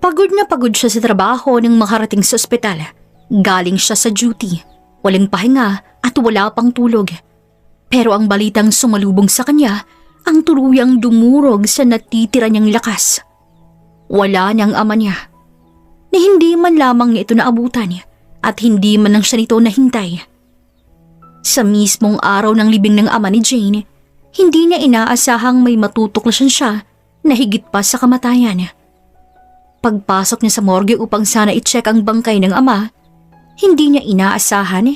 Pagod na pagod siya sa trabaho nang makarating sa ospital. Galing siya sa duty, walang pahinga at wala pang tulog. Pero ang balitang sumalubong sa kanya ang tuluyang dumurog sa natitira niyang lakas. Wala niyang ama niya, na hindi man lamang niya ito naabutan at hindi man lang siya nito nahintay. Sa mismong araw ng libing ng ama ni Jane, hindi niya inaasahang may matutuklasan siya na higit pa sa kamatayan. Pagpasok niya sa morgue upang sana i-check ang bangkay ng ama, hindi niya inaasahan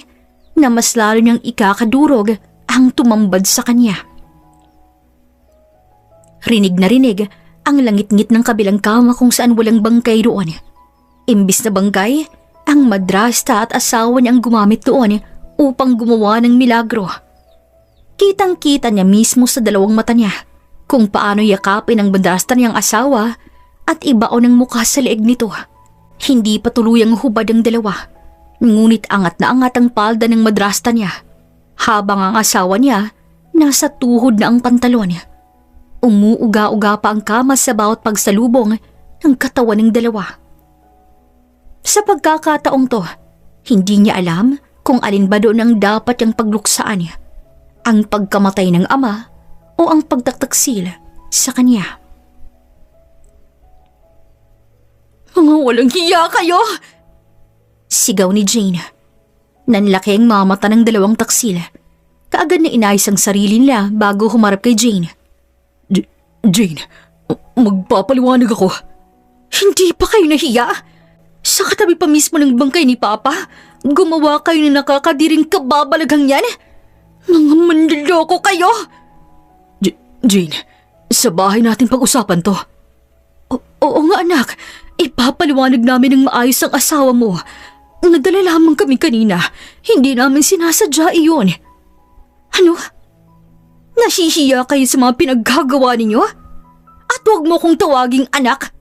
na mas lalo niyang ikakadurog ang tumambad sa kanya. Rinig na rinig ang langit-ngit ng kabilang kama kung saan walang bangkay doon. Imbis na bangkay, ang madrasta at asawa niyang gumamit doon upang gumawa ng milagro. Kitang-kita niya mismo sa dalawang mata niya kung paano yakapin ang madrasta niyang asawa at ibaon ng mukha sa leeg nito. Hindi pa tuluyang hubad ang dalawa, ngunit angat na angat ang palda ng madrasta niya, habang ang asawa niya nasa tuhod na ang pantalon. Umuuga-uga pa ang kama sa bawat pagsalubong ng katawan ng dalawa. Sa pagkakataong to, hindi niya alam kung alin ba doon ang dapat niyang pagluksaan niya, ang pagkamatay ng ama o ang pagtaktaksil sa kanya. "Mga walang hiya kayo!" sigaw ni Jane. Nanlaki ang mga mata ng dalawang taksil. Kaagad na inayos ang sarili nila bago humarap kay Jane. Jane, magpapaliwanag ako. Hindi pa kayo nahiya? Sa katabi pa mismo ng bangkay ni Papa, gumawa kayo ng nakakadiring kababalaghang yan? Mga manloloko kayo! Jane, sa bahay natin pag-usapan to. Oo nga anak, ipapaliwanag namin ng maayos ang asawa mo. Nadala lamang kami kanina, hindi namin sinasadya iyon. Ano? Nahihiya kayo sa mga pinaggagawa ninyo? At huwag mo kong tawaging anak.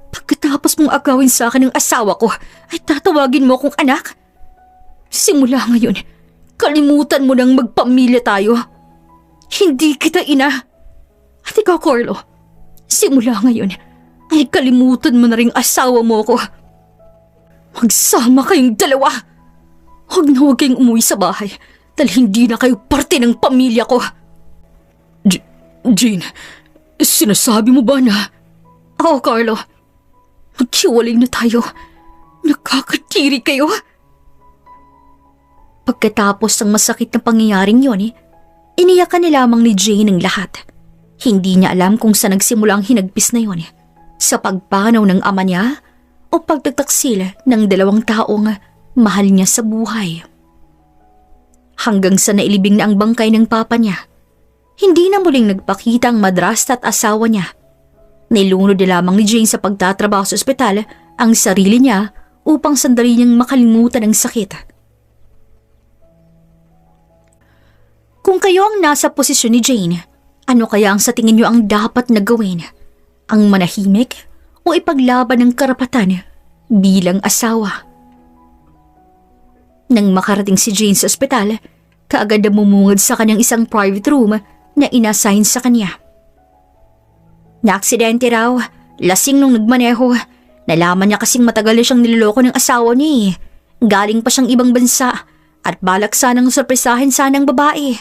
Pagkatapos mong agawin sa akin ng asawa ko, ay tatawagin mo akong anak? Simula ngayon, kalimutan mo nang magpamilya tayo. Hindi kita ina. At ikaw, Carlo, simula ngayon, ay kalimutan mo na ring asawa mo ko. Magsama kayong dalawa. Huwag na huwag kayong umuwi sa bahay dahil hindi na kayo parte ng pamilya ko. Jane, sinasabi mo ba na... Oo, Carlo. Maghiwalay na tayo. Nakakatiri kayo. Pagkatapos ng masakit na pangyayaring yon, iniyakan na lamang ni Jane ang lahat. Hindi niya alam kung saan nagsimula ang hinagpis na yon. Sa pagpanaw ng ama niya o pagtataksil ng dalawang taong mahal niya sa buhay. Hanggang sa nailibing na ang bangkay ng papa niya, hindi na muling nagpakita ang madrasta at asawa niya. Nilunod na lamang ni Jane sa pagtatrabaho sa ospital ang sarili niya upang sandali niyang makalimutan ang sakit. Kung kayo ang nasa posisyon ni Jane, ano kaya ang sa tingin niyo ang dapat na gawin? Ang manahimik o ipaglaban ng karapatan bilang asawa? Nang makarating si Jane sa ospital, kaagad na bumungad sa kanyang isang private room na inassign sa kanya. Naaksidente raw, lasing nung nagmaneho. Nalaman niya kasing matagal na siyang niloloko ng asawa niya. Galing pa siyang ibang bansa at balak sanang sorpresahin sana ang babae.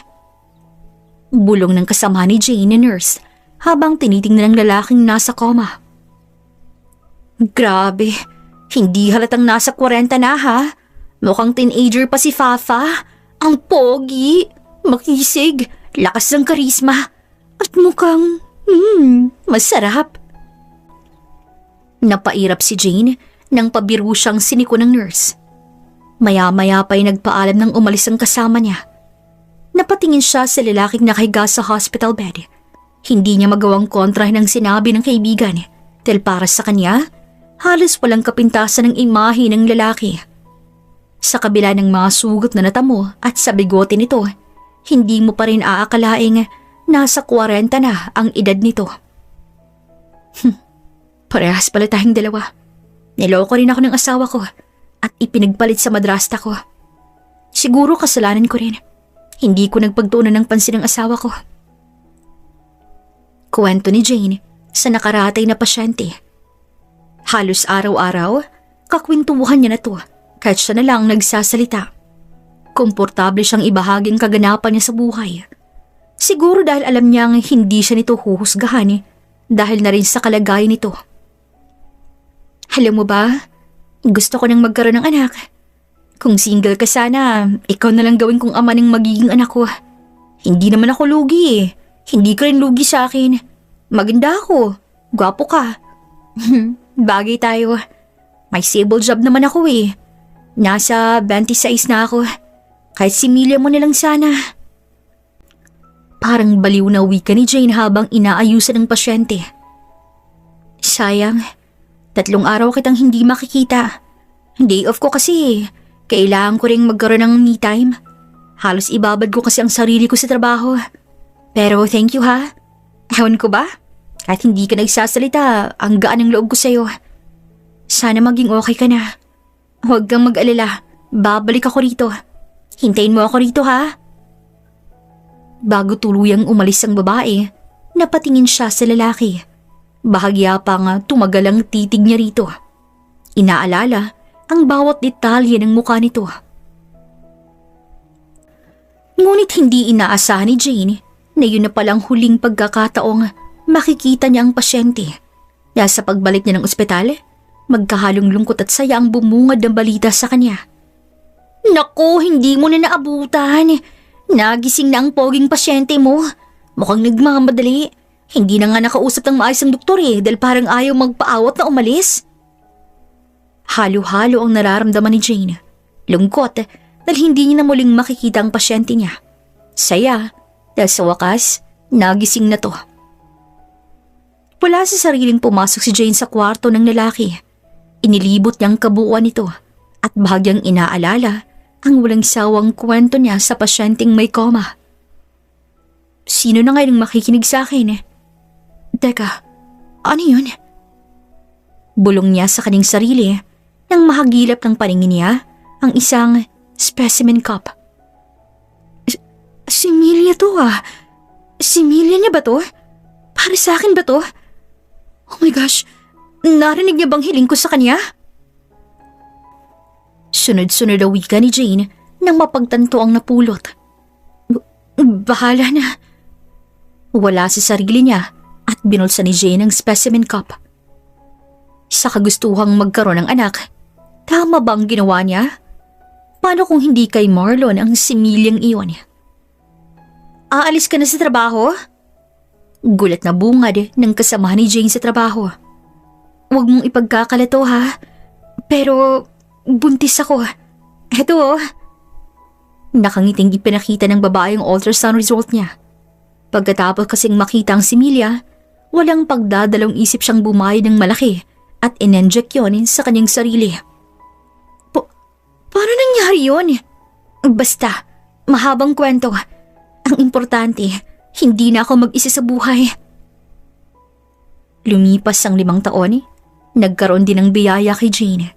Bulong ng kasama ni Jane na nurse habang tinitingnan ng lalaking nasa koma. Grabe, hindi halatang nasa 40 na ha. Mukhang teenager pa si Fafa. Ang pogi, makisig, lakas ng karisma, at mukhang masarap. Napairap si Jane nang pabiro siyang siniko ng nurse. Maya-maya pa'y nagpaalam nang umalis ang kasama niya. Napatingin siya sa lalaking nakahiga sa hospital bed. Hindi niya magawang kontrahin ang sinabi ng kaibigan dahil para sa kanya, halos walang kapintasan ng imahe ng lalaki. Sa kabila ng mga sugat na natamo at sa bigote nito, hindi mo pa rin aakalaing nasa 40 na ang edad nito. Parehas pala tayong dalawa. Niloko rin ako ng asawa ko at ipinagpalit sa madrasta ko. Siguro kasalanan ko rin. Hindi ko nagpagtuunan ng pansin ng asawa ko. Kwento ni Jane sa nakaratay na pasyente. Halos araw-araw, kakwentuhan niya na to kahit siya na lang nagsasalita. Komportable siyang ibahagi ang kaganapan niya sa buhay. Siguro dahil alam niyang hindi siya nito huhusgahan dahil na rin sa kalagayan nito. Alam mo ba, gusto ko nang magkaroon ng anak. Kung single ka sana, ikaw na lang gawin kong ama ng magiging anak ko. Hindi naman ako lugi Hindi ka rin lugi sa akin. Maganda ako. Gwapo ka. Bagay tayo. May stable job naman ako Nasa 26 na ako. Kahit similya mo nilang sana. Parang baliw na wika ni Jane habang inaayusan ng pasyente. Sayang, 3 araw kitang hindi makikita. Day off ko kasi kailangan ko ring magkaroon ng me time. Halos ibabad ko kasi ang sarili ko sa trabaho. Pero thank you ha. Ewan ko ba? Kahit hindi ka nagsasalita, ang gaan ng loob ko sa'yo. Sana maging okay ka na. Huwag kang mag-alala. Babalik ako rito. Hintayin mo ako rito ha. Bago tuluyang umalis ang babae, napatingin siya sa lalaki. Bahagya pang tumagal ang titig niya rito. Inaalala ang bawat detalye ng mukha nito. Ngunit hindi inaasahan ni Jane na yun na palang huling pagkakataong makikita niya ang pasyente. Dahil sa pagbalik niya ng ospital, magkahalong lungkot at saya ang bumungad ng balita sa kanya. Naku, hindi mo na naabutan. Nagising na ang poging pasyente mo. Mukhang nagmamadali. Hindi na nga nakausap ng maayos ang doktor dahil parang ayaw magpaawat na umalis. Halo-halo ang nararamdaman ni Jane. Lungkot dahil hindi niya na muling makikita ang pasyente niya. Saya dahil sa wakas, nagising na to. Wala sa sariling pumasok si Jane sa kwarto ng lalaki. Inilibot niyang kabuuan nito at bahagyang inaalala ang walang sawang kwento niya sa pasyenteng may coma. Sino na ngayon makikinig sa akin Teka, ano yun? Bulong niya sa kanyang sarili nang mahagilap ng paningin niya ang isang specimen cup. Si Emilia to Si Emilia niya ba to? Para sa akin ba to? Oh my gosh, narinig niya bang hiling ko sa kanya? Sunod-sunod ang wika ni Jane nang mapagtanto ang napulot. Bahala na. Wala sa sarili niya at binulsa ni Jane ang specimen cup. Sa kagustuhang magkaroon ng anak, tama bang ginawa niya? Paano kung hindi kay Marlon ang similyang iyon? Aalis ka na sa trabaho? Gulat na bungad ng kasama ni Jane sa trabaho. Huwag mong ipagkakalato ha, pero buntis ako. Eto Nakangiting ipinakita ng babae ang ultrasound result niya. Pagkatapos kasing makita ang similya, walang pagdadalawang isip siyang bumayad ng malaki at in-inject yun sa kanyang sarili. Paano nangyari yun? Basta, mahabang kwento. Ang importante, hindi na ako mag-isa sa buhay. Lumipas ang 5 taon, nagkaroon din ng biyaya kay Jane.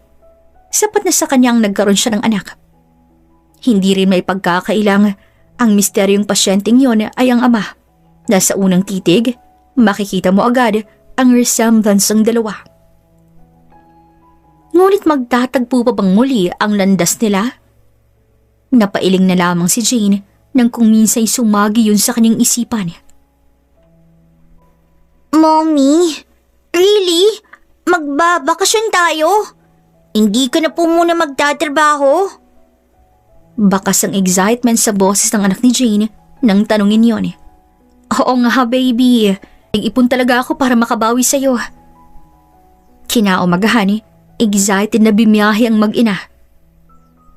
Sapat na sa kanyang nagkaroon siya ng anak. Hindi rin may pagkakailang ang misteryong pasyenteng yon ay ang ama. Dahil sa unang titig, makikita mo agad ang resemblance ng dalawa. Ngunit magtatagpo pa bang muli ang landas nila? Napailing na lamang si Jane nang kung minsa'y sumagi yun sa kanyang isipan. Mommy, really? Magbabakasyon tayo? Hindi ka na po muna magtatrabaho? Bakas ang excitement sa boses ng anak ni Jane nang tanungin yon. Oo nga baby, nag-ipon talaga ako para makabawi sa'yo. Kinaumagahan excited na bimiyahe ang mag-ina.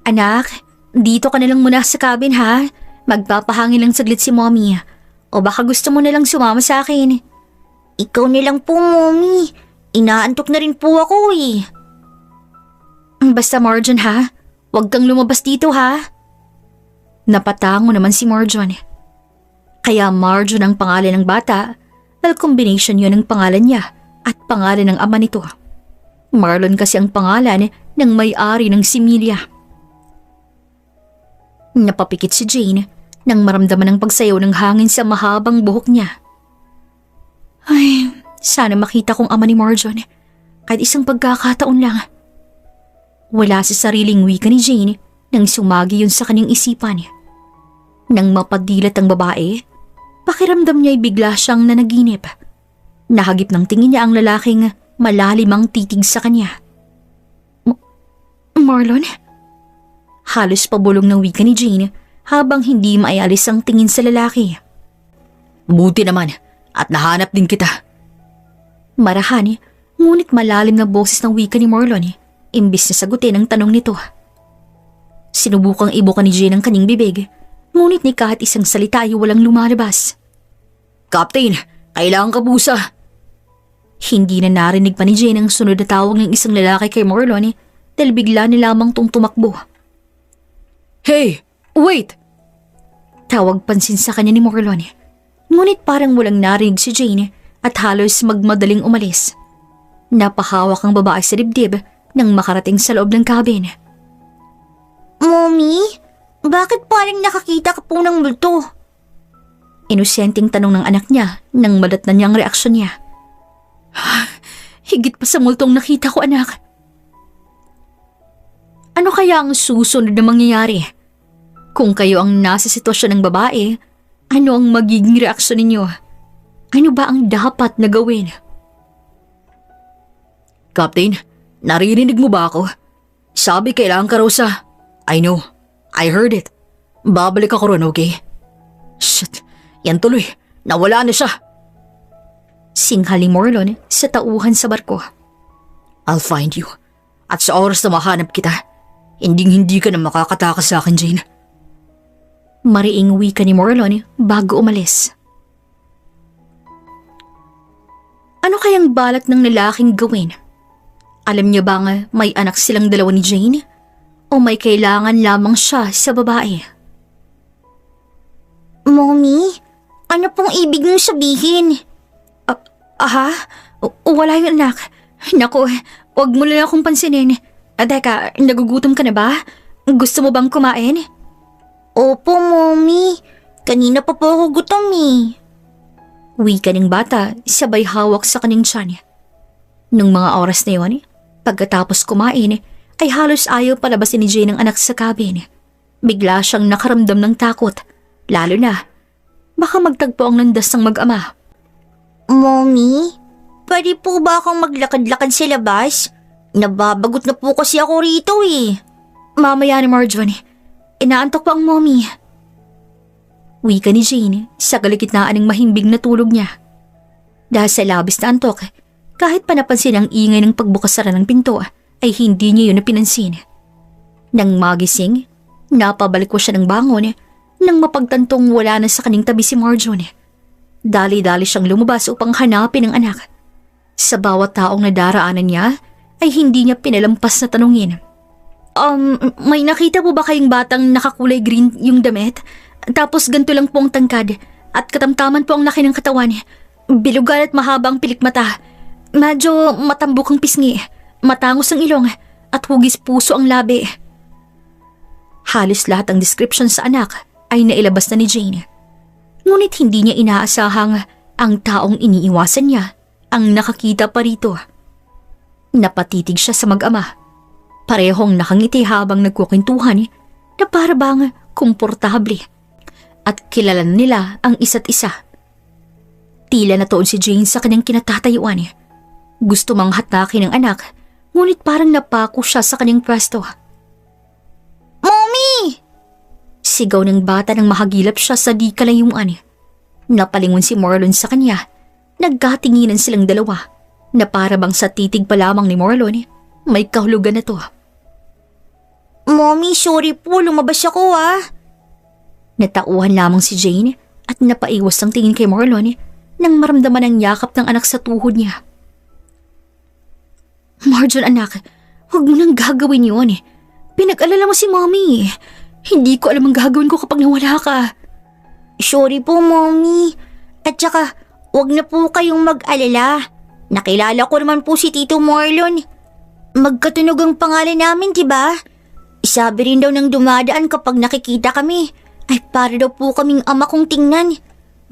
Anak, dito ka na lang muna sa cabin ha. Magpapahangin lang saglit si mommy. O baka gusto mo na lang sumama sa akin. Ikaw na lang po mommy. Inaantok na rin po ako Basta Marjon ha, huwag kang lumabas dito ha. Napatango naman si Marjon. Kaya Marjon ang pangalan ng bata dahil combination yun ng pangalan niya at pangalan ng ama nito. Marlon kasi ang pangalan ng may-ari ng similya. Napapikit si Jane nang maramdaman ang pagsayaw ng hangin sa mahabang buhok niya. Ay, sana makita kong ama ni Marjon. kahit isang pagkakataon lang. Wala sa sariling wika ni Jane nang sumagi yun sa kanyang isipan. Nang mapadilat ang babae, pakiramdam niya'y bigla siyang nanaginip. Nahagip ng tingin niya ang lalaking malalim ang titig sa kanya. Marlon? Halos pabulong ng wika ni Jane habang hindi maialis ang tingin sa lalaki. Buti naman at nahanap din kita. Marahan, ngunit malalim na boses ng wika ni Marlon imbis na sagutin ang tanong nito. Sinubukang ibuka ni Jane ang kanyang bibig, ngunit ni kahit isang salita ay walang lumalabas. Captain, kailangan ka busa. Hindi na narinig pa ni Jane ang sunod na tawag ng isang lalaki kay Marlon dahil bigla na lamang tong tumakbo. Hey, wait! Tawag pansin sa kanya ni Marlon. Ngunit parang walang narinig si Jane at halos magmadaling umalis. Napahawak ang babae sa dibdib nang makarating sa loob ng cabin. Mommy, bakit parang nakakita ka po ng multo? Inosenteng tanong ng anak niya nang madatnan niya ang reaksyon niya. Higit pa sa multong nakita ko, anak. Ano kaya ang susunod na mangyayari? Kung kayo ang nasa sitwasyon ng babae, ano ang magiging reaksyon ninyo? Ano ba ang dapat na gawin? Captain, naririnig mo ba ako? Sabi kailangan ka raw sa... I know. I heard it. Babalik ako ron, okay? Shit. Yan tuloy. Nawala na siya. Singhal ni Marlon sa tauhan sa barko. I'll find you. At sa oras na mahanap kita, hindi ka na makakatakas sa akin, Jane. Mariing wika ni Marlon bago umalis. Ano kayang balak ng lalaking gawin? Alam niya bang may anak silang dalawa ni Jane? O may kailangan lamang siya sa babae? Mommy, ano pong ibig mong sabihin? Wala yung anak. Naku, huwag mo lang akong pansinin. Teka, nagugutom ka na ba? Gusto mo bang kumain? Opo, Mommy. Kanina pa po ako gutom eh. Wika ng bata, sabay hawak sa kanyang tiyan. Nung mga oras na yun, pagkatapos kumain, ay halos ayaw palabasin ni Jane ang anak sa cabin. Bigla siyang nakaramdam ng takot, lalo na baka magtagpo ang landas ng mag-ama. Mommy, pwede po ba akong maglakad-lakad sa labas? Nababagot na po kasi ako rito eh. Mamaya ni Marjorie, inaantok pa ang mommy. Wika ni Jane sa kaligitnaan ng mahimbing na tulog niya. Dahil sa labis na antok, kahit pa napansin ang ingay ng pagbukas-sara ng pinto, ay hindi niya yun napinansin. Nang magising, napabalik ko siya ng bangon nang mapagtantong wala na sa kaning tabi si Marjorie. Dali-dali siyang lumabas upang hanapin ang anak. Sa bawat taong nadaraanan niya, ay hindi niya pinalampas na tanungin. May nakita po ba kayong batang nakakulay green yung damit? Tapos ganito lang po ang tangkad at katamtaman po ang laki ng katawan. Bilugan at mahabang pilik mata. Medyo matambok ang pisngi. Matangos ang ilong at hugis puso ang labi. Halos lahat ng description sa anak ay nailabas na ni Jane. Ngunit hindi niya inaasahang ang taong iniiwasan niya ang nakakita pa rito. Napatitig siya sa mag-ama. Parehong nakangiti habang nagkukwentuhan na para bang komportable at kilala nila ang isa't isa. Tila natoon si Jane sa kanyang kinatatayuan. Gusto mang hatakin ng anak, ngunit parang napako siya sa kanyang pwesto. Mommy! Sigaw ng bata nang mahagilap siya sa di kalayuan. Napalingon si Marlon sa kanya. Nagkatinginan silang dalawa na para bang sa titig pa lamang ni Marlon, may kahulugan na to. Mommy, sorry po, lumabas ako ah. Natauhan lamang si Jane at napaiwas ang tingin kay Marlon nang maramdaman ang yakap ng anak sa tuhod niya. Marjon, anak, huwag mo nang gagawin yun. Pinag-alala mo si Mommy. Hindi ko alam ang gagawin ko kapag nawala ka. Sorry po, Mommy. At saka, huwag na po kayong mag-alala. Nakilala ko naman po si Tito Marlon. Magkatunog ang pangalan namin, diba? Sabi rin daw ng dumadaan kapag nakikita kami, ay para daw po kaming ama kong tingnan.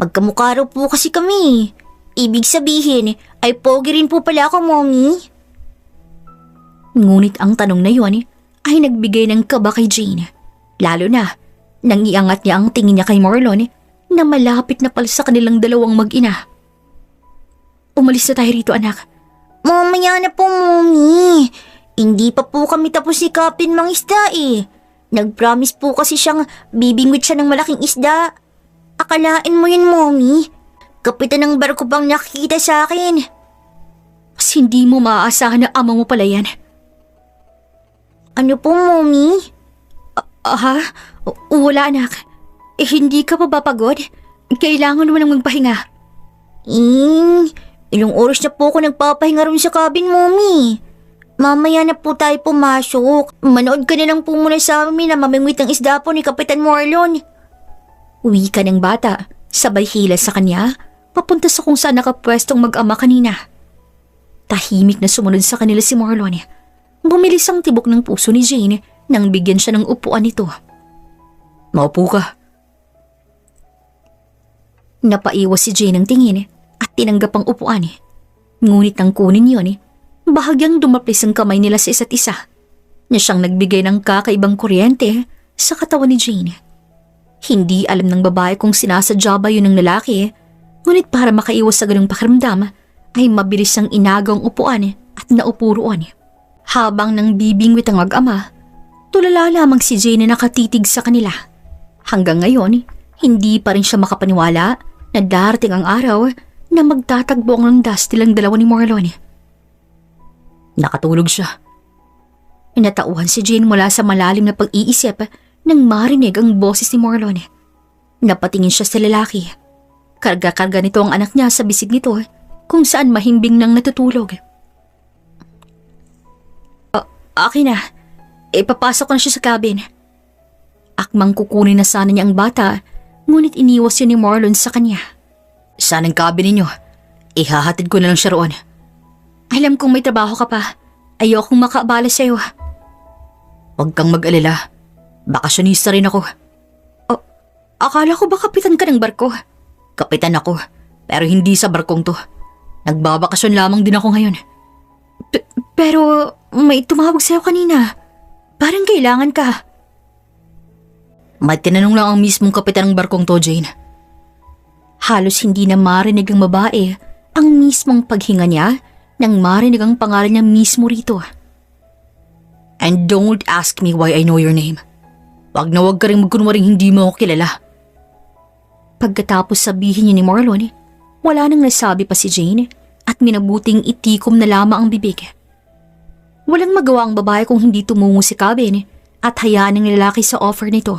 Magkamukha raw po kasi kami. Ibig sabihin, ay pogi rin po pala ako, Mommy. Ngunit ang tanong na yon ay nagbigay ng kaba kay Jane. Lalo na nang iangat niya ang tingin niya kay Marlon na malapit na pala sa kanilang dalawang mag-ina. Umalis na tayo rito, anak. Mamaya na po, Mommy. Hindi pa po kami tapos ni Captain Mangisda eh. Nag-promise po kasi siyang bibingwit siya ng malaking isda. Akalain mo yun, Mommy. Kapitan ng barko bang nakikita sa akin? Mas hindi mo maaasahan na ama mo pala yan. Ano po, Mommy? Ha? Wala, anak. Hindi ka pa ba pagod? Kailangan mo nang magpahinga. Ilang oras na po ako nagpapahinga rin sa cabin, Mommy. Mamaya na po tayo pumasok. Manood ka na lang po muna sa amin na mamingwit ng isda po ni Kapitan Marlon. Uwi ka ng bata, sabay hila sa kanya, papunta sa kung saan nakapwestong mag-ama kanina. Tahimik na sumunod sa kanila si Marlon. Bumilis ang tibok ng puso ni Jane nang bigyan siya ng upuan nito. Maupo ka. Napaiwas si Jane ng tingin at tinanggap ang upuan. Ngunit nang kunin yun, bahagyang dumaplis ang kamay nila sa isa't isa na siyang nagbigay ng kakaibang kuryente sa katawan ni Jane. Hindi alam ng babae kung sinasadya ba yun ng lalaki, ngunit para makaiwas sa ganung pakiramdam ay mabilis ang inagaw ang upuan at naupo roon. Habang nang bibingwit ang mag-ama, tulala lamang si Jane na nakatitig sa kanila. Hanggang ngayon, hindi pa rin siya makapaniwala na darating ang araw na magtatagbo ang landas nilang dalawa ni Marlon. Nakatulog siya. Natauhan si Jane mula sa malalim na pag-iisip nang marinig ang boses ni Marlon. Napatingin siya sa lalaki. Karga-karga nito ang anak niya sa bisig nito kung saan mahimbing nang natutulog. Akin na. Ipapasok na siya sa cabin. Akmang kukunin na sana niya ang bata, ngunit iniwas yun ni Marlon sa kanya. Saan ang cabin ninyo? Ihahatid ko na lang siya roon. Alam kong may trabaho ka pa. Ayokong makaabala sa'yo. Huwag kang mag-alala. Bakasyonista rin ako. Akala ko ba kapitan ka ng barko? Kapitan ako, pero hindi sa barkong to. Nagbabakasyon lamang din ako ngayon. Pero may tumawag sa'yo kanina. Parang kailangan ka. May tinanong lang ang mismong kapitan ng barkong to, Jane. Halos hindi na marinig ang babae ang mismong paghinga niya nang marinig ang pangalan niya mismo rito. And don't ask me why I know your name. Wag na wag ka rin magkunwaring hindi mo ako kilala. Pagkatapos sabihin niya ni Marlon, wala nang nasabi pa si Jane at minabuting itikom na lamang ang bibig. Walang magawa ang babae kung hindi tumungo si cabin at hayaan ng lalaki sa offer nito.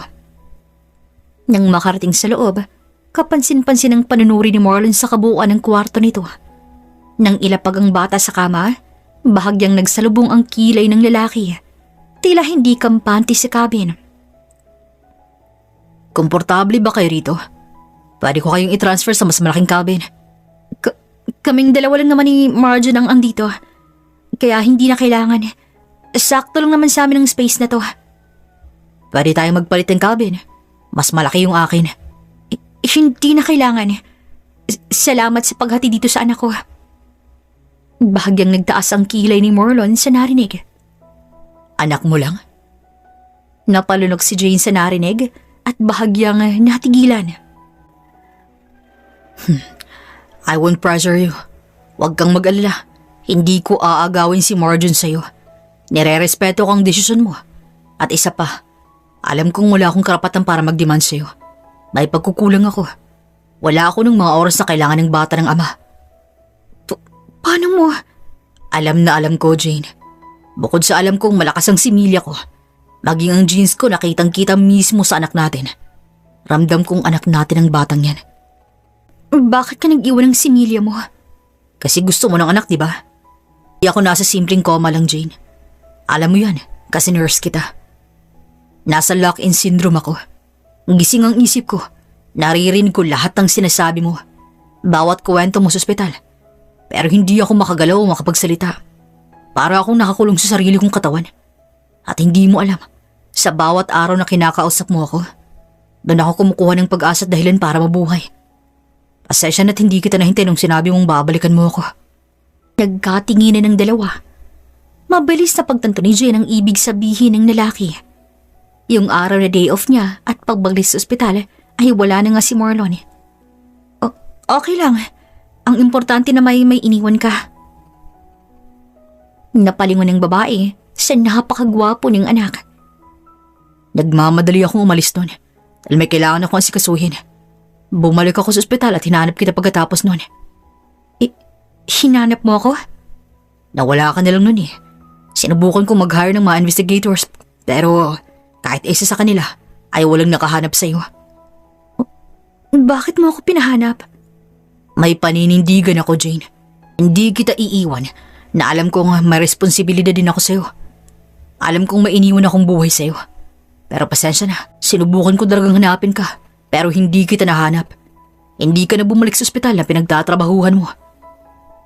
Nang makarating sa loob, kapansin-pansin ang panunuri ni Marlon sa kabuuan ng kwarto nito. Nang ilapag ang bata sa kama, bahagyang nagsalubong ang kilay ng lalaki. Tila hindi kampante sa cabin. Komportable ba kayo rito? Pwede ko kayong i-transfer sa mas malaking cabin. Kaming dalawa lang naman ni Marjon ang andito. Kaya hindi na kailangan. Sakto lang naman sa amin ang space na to. Pwede tayong magpalit ng cabin. Mas malaki yung akin. Hindi na kailangan. Salamat sa paghati dito sa anak ko. Bahagyang nagtaas ang kilay ni Marlon sa narinig. Anak mo lang? Napalunok si Jane sa narinig at bahagyang natigilan. I won't pressure you. Huwag kang mag-alala. Hindi ko aagawin si Marjon sa'yo. Nire-respeto kang desisyon mo. At isa pa, alam kong wala akong karapatan para mag-demand sa'yo. May pagkukulang ako. Wala ako ng mga oras na kailangan ng bata ng ama. Paano mo? Alam na alam ko, Jane. Bukod sa alam kong malakas ang similya ko, maging ang genes ko nakitang-kita mismo sa anak natin. Ramdam kong anak natin ang batang yan. Bakit ka nag-iwan ng similya mo? Kasi gusto mo ng anak, di ba? Di ako nasa simpleng coma lang, Jane. Alam mo yan, kasi nurse kita. Nasa lock-in syndrome ako. Gising ang isip ko. Naririnig ko lahat ng sinasabi mo. Bawat kwento mo sa ospital. Pero hindi ako makagalaw o makapagsalita. Para akong nakakulong sa sarili kong katawan. At hindi mo alam, sa bawat araw na kinakausap mo ako, doon ako kumukuha ng pag-asa at dahilan para mabuhay. Pasensya na't hindi kita nahintay nung sinabi mong babalikan mo ako. Nagkatinginan ng dalawa. Mabilis na pagtanto ni Jane ang ibig sabihin ng lalaki. Yung araw na day off niya at pagbalik sa ospital ay wala na nga si Marlon. Okay lang. Ang importante na may iniwan ka. Napalingon ng babae sa napakagwapo niyang anak. Nagmamadali akong umalis nun dahil may kailangan akong asikasuhin. Bumalik ako sa ospital at hinanap kita pagkatapos nun. Hinanap mo ako? Nawala ka na lang nun eh. Sinubukan kong mag-hire ng mga investigators pero kahit isa sa kanila ay walang nakahanap sa iyo. Bakit mo ako pinahanap? May paninindigan ako, Jane. Hindi kita iiwan na alam kong may responsibilidad din ako sa iyo. Alam kong may iniwan akong buhay sa iyo. Pero pasensya na, sinubukan ko talagang hanapin ka pero hindi kita nahanap. Hindi ka na bumalik sa ospital na pinagtatrabahuhan mo.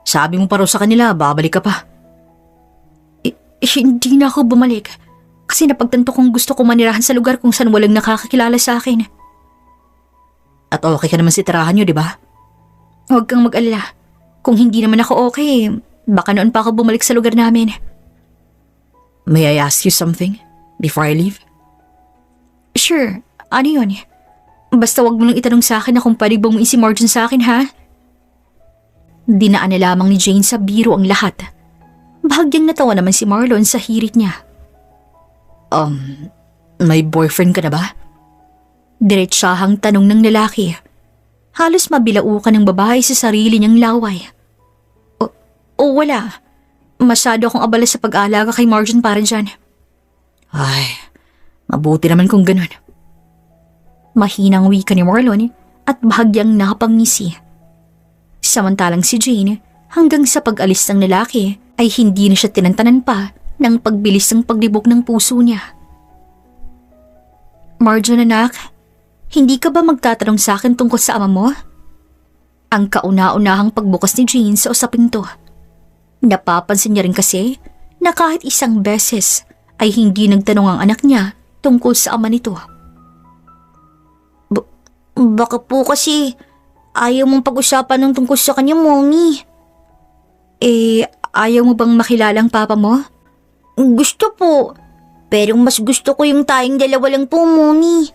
Sabi mo pa raw sa kanila, babalik ka pa. Hindi na ako bumalik kasi napagtanto kong gusto ko manirahan sa lugar kung saan walang nakakakilala sa akin. At okay ka naman sa tirahan niyo, di ba? Huwag kang mag-alala. Kung hindi naman ako okay, baka noon pa ako bumalik sa lugar namin. May I ask you something before I leave? Sure, ano yun? Basta wag mo lang itanong sa akin na kung pwede bang si Martin sa akin, ha? Dinaan na lamang ni Jane sa biro ang lahat. Bahagyang natawa naman si Marlon sa hirit niya. May boyfriend ka na ba? Diretsahang tanong ng lalaki. Halos mabilaukan ng babae sa sarili niyang laway. O wala. Masyado akong abala sa pag-aalaga kay Martin para dyan. Ay, mabuti naman kung ganun. Mahinang wika ni Marlon at bahagyang nakapangisi. Samantalang si Jane, hanggang sa pag-alis ng lalaki, ay hindi na siya tinantanan pa ng pagbilis ng paglibok ng puso niya. Marjon anak, hindi ka ba magtatanong sa akin tungkol sa ama mo? Ang kauna-unahang pagbukas ni Jane sa usaping to. Napapansin niya rin kasi na kahit isang beses ay hindi nagtanong ang anak niya tungkol sa ama nito. Baka po kasi ayaw mong pag-usapan ng tungkol sa kanya, Mommy. Ayaw mo bang makilala ang papa mo? Gusto po. Pero mas gusto ko yung tayong dalawa lang po, Mommy.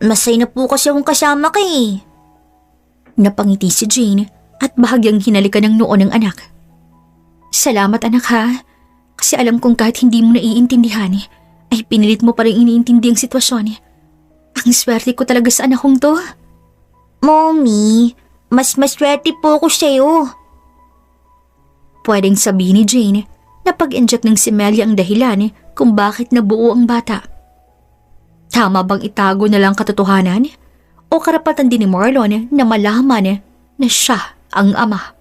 Masaya na po kasi akong kasama ka eh. Napangiti si Jane at bahagyang hinalikan ng noo ng anak. Salamat anak ha. Kasi alam kong kahit hindi mo naiintindihan ay pinilit mo pa rin iniintindi ang sitwasyon. Ang swerte ko talaga sa anak kong to. Mommy, mas maswerte po ako sa'yo. Pwedeng sabihin ni Jane na pag-inject ng si Melia ang dahilan kung bakit nabuo ang bata. Tama bang itago na lang katotohanan? O karapatan din ni Marlon na malaman na siya ang ama?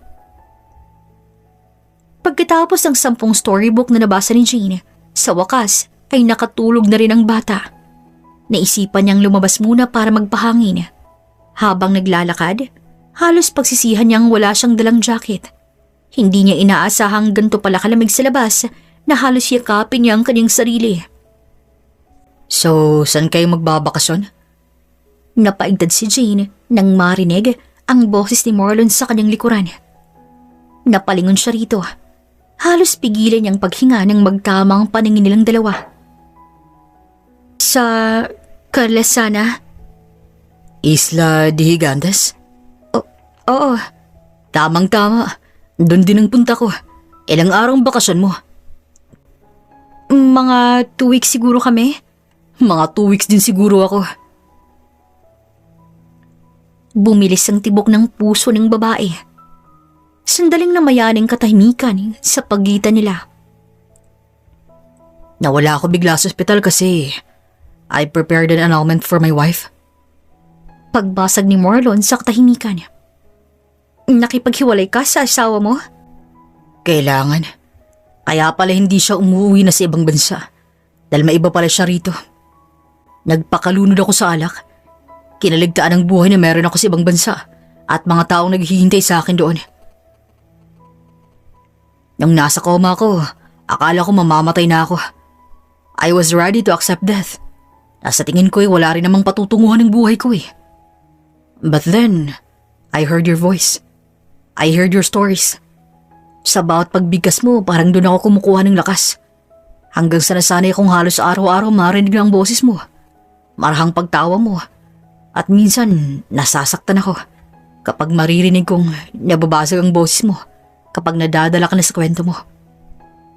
Pagkatapos ng 10 storybook na nabasa ni Jane, sa wakas ay nakatulog na rin ang bata. Naisipan niyang lumabas muna para magpahangin. Habang naglalakad, halos pagsisihan niyang wala siyang dalang jacket. Hindi niya inaasahang ganito pala kalamig sa labas na halos yakapin niya ang kanyang sarili. So, saan kayo magbabakasyon? Napaigtad si Jane nang marinig ang boses ni Marlon sa kanyang likuran. Napalingon siya rito. Halos pigilan niyang paghinga ng magkamang paningin nilang dalawa. Sa Carlasana? Isla de Gigantes? Oo. Tamang-tama. Doon din ang punta ko. Ilang araw ang bakasyon mo? Mga 2 weeks siguro kami. Mga 2 weeks din siguro ako. Bumilis ang tibok ng puso ng babae. Sandaling namayaning katahimikan sa pagitan nila. Nawala ako bigla sa ospital kasi I prepared an annulment for my wife. Pagbasag ni Marlon sa katahimikan. Nakipaghiwalay ka sa asawa mo? Kailangan. Kaya pala hindi siya umuwi na sa ibang bansa. Dahil may iba pala siya rito. Nagpakalunod ako sa alak. Kinaligtaan ang buhay na meron ako sa ibang bansa at mga taong naghihintay sa akin doon. Nung nasa coma ako, akala ko mamamatay na ako. I was ready to accept death. Nasa tingin ko wala rin namang patutunguhan ng buhay ko eh. But then, I heard your voice. I heard your stories. Sa bawat pagbigkas mo, parang doon ako kumukuha ng lakas Hanggang sa nasanay kong halos araw-araw marinig ang boses mo. Marahang pagtawa mo. At minsan, nasasaktan ako kapag maririnig kong nababasag ang boses mo kapag nadadala ka na sa kwento mo.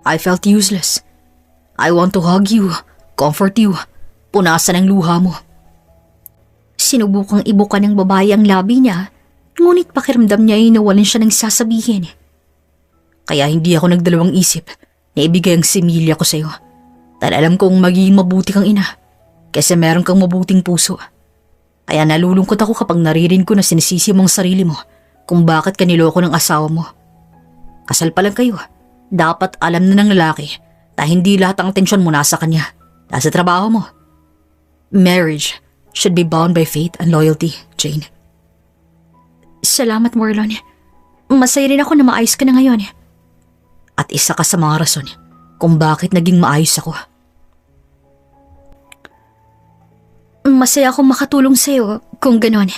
I felt useless. I want to hug you, comfort you, punasan ang luha mo. Sinubukang ibuka ng babae ang labi niya, ngunit pakiramdam niya ay nawalan siya ng sasabihin. Kaya hindi ako nagdalawang isip na ibigay ang similya ko sa'yo. Dahil alam kong magiging mabuti kang ina kasi meron kang mabuting puso. Kaya nalulungkot ako kapag naririnig ko na sinisisi mo ang sarili mo kung bakit ka niloko ng asawa mo. Kasal pa lang kayo. Dapat alam na ng lalaki na hindi lahat ng atensyon mo nasa kanya. Nasa trabaho mo. Marriage should be bound by faith and loyalty, Jane. Salamat, Marlon. Masaya rin ako na maayos ka na ngayon. At isa ka sa mga rason kung bakit naging maayos ako. Masaya akong makatulong sa'yo kung ganon.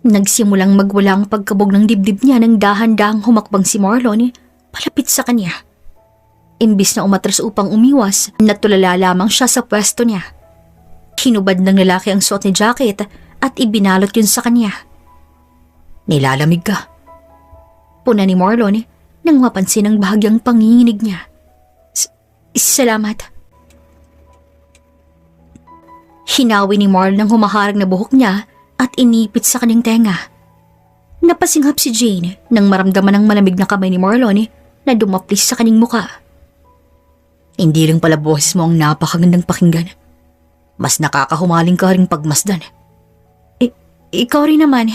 Nagsimulang magwala ang pagkabog ng dibdib niya nang dahan-dahang humakbang si Marlon palapit sa kanya. Imbis na umatras upang umiwas, natulala lamang siya sa pwesto niya. Hinubad ng lalaki ang suot ni jacket at ibinalot yun sa kanya. Nilalamig ka. Puna ni Marlon nang mapansin ang bahagyang panginginig niya. Salamat. Hinawi ni Marlon ang humaharang na buhok niya at inipit sa kanyang tenga. Napasinghap si Jane nang maramdaman ang malamig na kamay ni Marlon na dumaplis sa kanyang muka. Hindi lang pala boses mo ang napakagandang pakinggan. Mas nakakahumaling ka ring pagmasdan. Ikaw rin naman.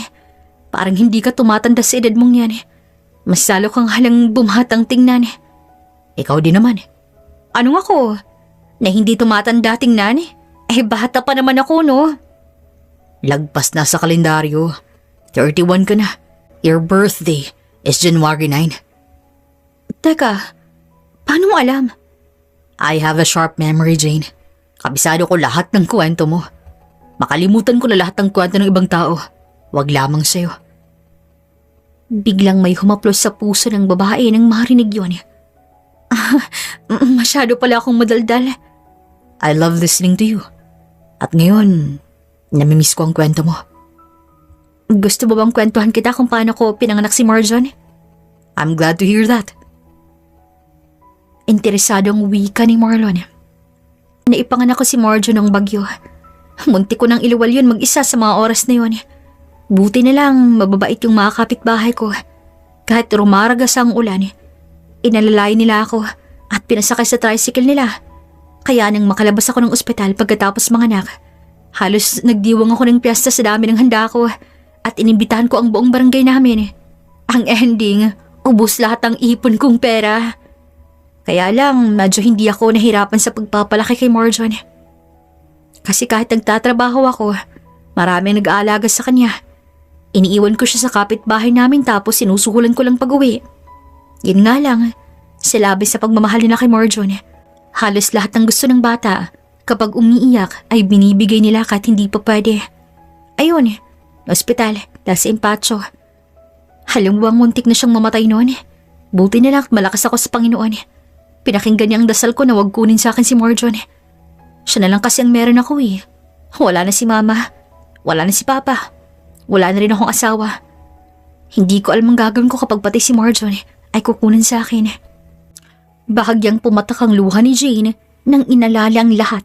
Parang hindi ka tumatanda sa edad mong yan. Mas lalo kang halang bumatang tingnan. Ikaw din naman. Anong ako? Na hindi tumatanda tingnan? Bata pa naman ako, no? Lagpas na sa kalendaryo. 31 ka na. Your birthday is January 9. Teka, paano mo alam? I have a sharp memory, Jane. Kabisado ko lahat ng kwento mo. Makalimutan ko na lahat ng kwento ng ibang tao. Wag lamang sa'yo. Biglang may humaplos sa puso ng babae nang marinig yun. Masyado pala akong madaldal. I love listening to you. At ngayon, namimiss ko ang kwento mo. Gusto mo bang kwentuhan kita kung paano ko pinanganak si Marjon? I'm glad to hear that. Interesadong wika ni Marlon. Naipanganak ko si Marjon ng bagyo. Muntik ko nang iluwal yun mag-isa sa mga oras na yun. Buti na lang mababait yung mga kapitbahay ko. Kahit rumaragas ang ulan, inalalay nila ako at pinasakay sa tricycle nila. Kaya nang makalabas ako ng ospital pagkatapos manganak, halos nagdiwang ako ng piyesta sa dami ng handa ko at inimbitahan ko ang buong barangay namin. Ang ending, ubos lahat ang ipon kong pera. Kaya lang, medyo hindi ako nahirapan sa pagpapalaki kay Marjon. Kasi kahit nagtatrabaho ako, maraming nag-aalaga sa kanya. Iniiwan ko siya sa kapitbahay namin tapos sinusuhulan ko lang pag-uwi. Yun nga lang, sa labis sa pagmamahal nila kay Marjon, halos lahat ng gusto ng bata, kapag umiiyak ay binibigay nila kahit hindi pa pwede. Ayun, ospital, dahil sa impatso. Halumwang muntik na siyang mamatay noon. Buti na lang at malakas ako sa Panginoon. Pinakinggan niya ang dasal ko na wag kunin sa akin si Marjon. Siya na lang kasi ang meron ako eh. Wala na si Mama, wala na si Papa, wala na rin akong asawa. Hindi ko alam ang gagawin ko kapag pati si Marjon ay kukunin sa akin. Bahagyang pumatak ang luha ni Jane nang inalala ang lahat.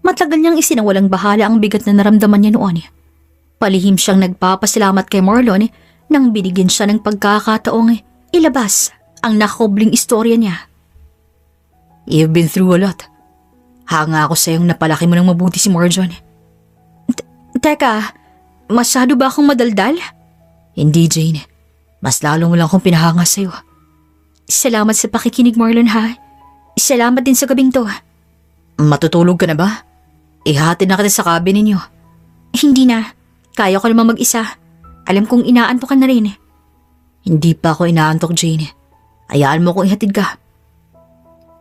Matagal niyang isinawalang bahala ang bigat na naramdaman niya noon. Palihim siyang nagpapasalamat kay Marlon nang binigyan siya ng pagkakataong ilabas ang nakakubling istorya niya. You've been through a lot. Hanga ako sa iyong napalaki mo ng mabuti si Marjon. Teka, masyado ba akong madaldal? Hindi, Jane. Mas lalo mo lang akong pinahanga sa iyo. Salamat sa pakikinig, Marlon, ha? Salamat din sa gabing to. Matutulog ka na ba? Ihatid na kita sa cabin ninyo. Hindi na. Kaya ko naman mag-isa. Alam kong inaantok ka na rin. Hindi pa ako inaantok, Jane. Hayaan mo kong ihatid ka.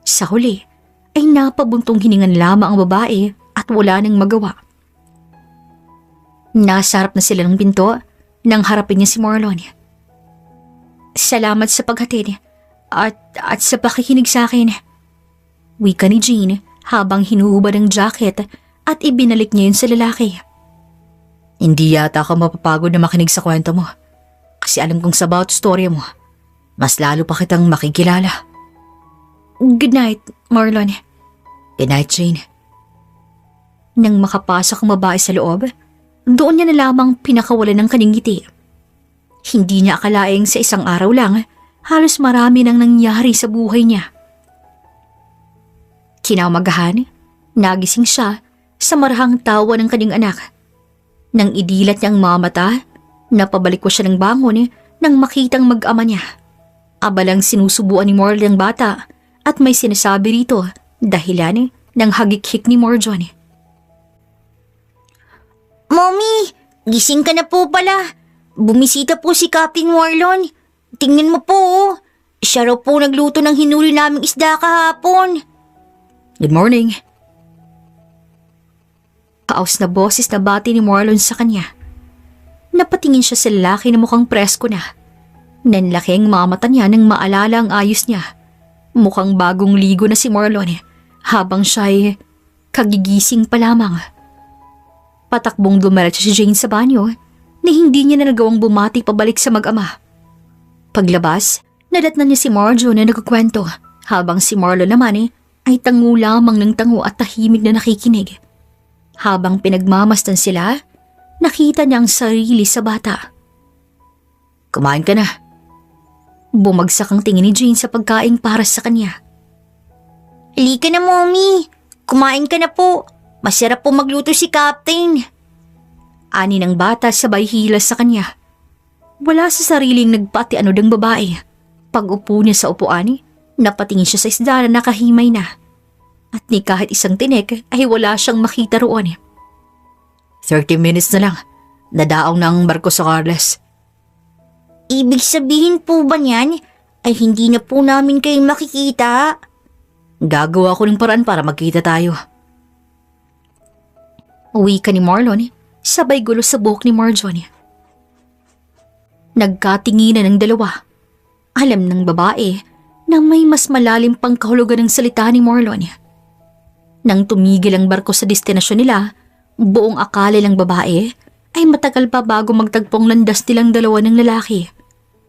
Sa huli, ay napabuntong hiningan lamang ang babae at wala nang magawa. Nasa harap na sila ng pinto nang harapin niya si Marlon. Salamat sa paghatid at sa pakikinig sa akin. Wika ni Jane habang hinuhubad ang jacket at ibinalik niya yun sa lalaki. Hindi yata ako mapapagod na makinig sa kwento mo. Kasi alam kong sa about storya mo, mas lalo pa kitang makikilala. Good night, Marlon. Good night, Jane. Nang makapasok ang babae sa loob, doon niya na lamang pinakawalan ng kanyang ngiti. Hindi niya akalaing sa isang araw lang, halos marami nang nangyari sa buhay niya. Kinaumagahan, nagising siya sa marahang tawa ng kanyang anak. Nang idilat niya ang mga mata, napabalik ko siya ng bangon nang makitang mag-ama niya. Abalang sinusubuan ni Marlon ang bata at may sinasabi rito dahilan ng hagik-hik ni Morjon. Mommy, gising ka na po pala. Bumisita po si Captain Marlon. Tingnan mo po, oh. Siya raw po nagluto ng hinuli naming isda kahapon. Good morning. Kaos na boses na bati ni Marlon sa kanya. Napatingin siya sa lalaki na mukhang presko na. Nanlaki ang mga mata niya nang maalala ang ayos niya. Mukhang bagong ligo na si Marlon habang siya'y kagigising pa lamang. Patakbong dumiretso si Jane sa banyo na hindi niya na nagawang bumati pabalik sa mag-ama. Paglabas, nadatnan niya si Marjo na nagkukwento habang si Marlon naman ay tango lamang ng tango at tahimik na nakikinig. Habang pinagmamasdan sila, nakita niya ang sarili sa bata. Kumain ka na. Bumagsak ang tingin ni Jane sa pagkain para sa kanya. Halika na, Mommy. Kumain ka na po. Masarap po magluto si Captain. Ani ng bata sabay hilas sa kanya. Wala sa sariling nagpati-ano ng babae. Pag-upo niya sa upuan, napatingin siya sa isda na nakahimay na. At ni kahit isang tinik ay wala siyang makita roon. 30 minutes na lang. Nadaong ng barko sa Carles. Ibig sabihin po ba niyan ay hindi na po namin kayo makikita? Gagawa ko ng paraan para magkita tayo. Uwi ka ni Marlon, sabay gulo sa buhok ni Marjon. Nagkatinginan ng dalawa. Alam ng babae na may mas malalim pang kahulugan ng salita ni Marlon. Nang tumigil ang barko sa destinasyon nila, buong akala ng babae ay matagal pa bago magtagpong landas nilang dalawa ng lalaki.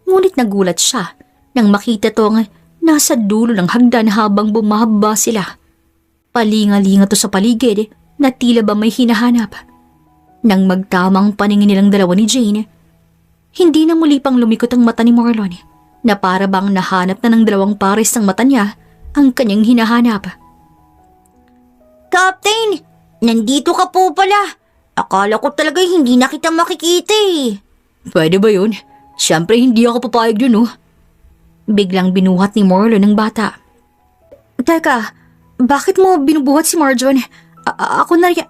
Ngunit nagulat siya nang makita tong nasa dulo ng hagdan habang bumaba sila. Palinga-linga to sa paligid na tila ba may hinahanap. Nang magtamang paningin nilang dalawa ni Jane, hindi na muli pang lumikot ang mata ni Marlon na para bang nahanap na ng dalawang pares ng mata niya ang kanyang hinahanap. Captain, nandito ka po pala. Akala ko talaga hindi na kita makikita eh. Pwede ba yun? Siyempre hindi ako papayag dun, oh. Biglang binuhat ni Marlon ng bata. Teka, bakit mo binubuhat si Marjon? Ako na rin.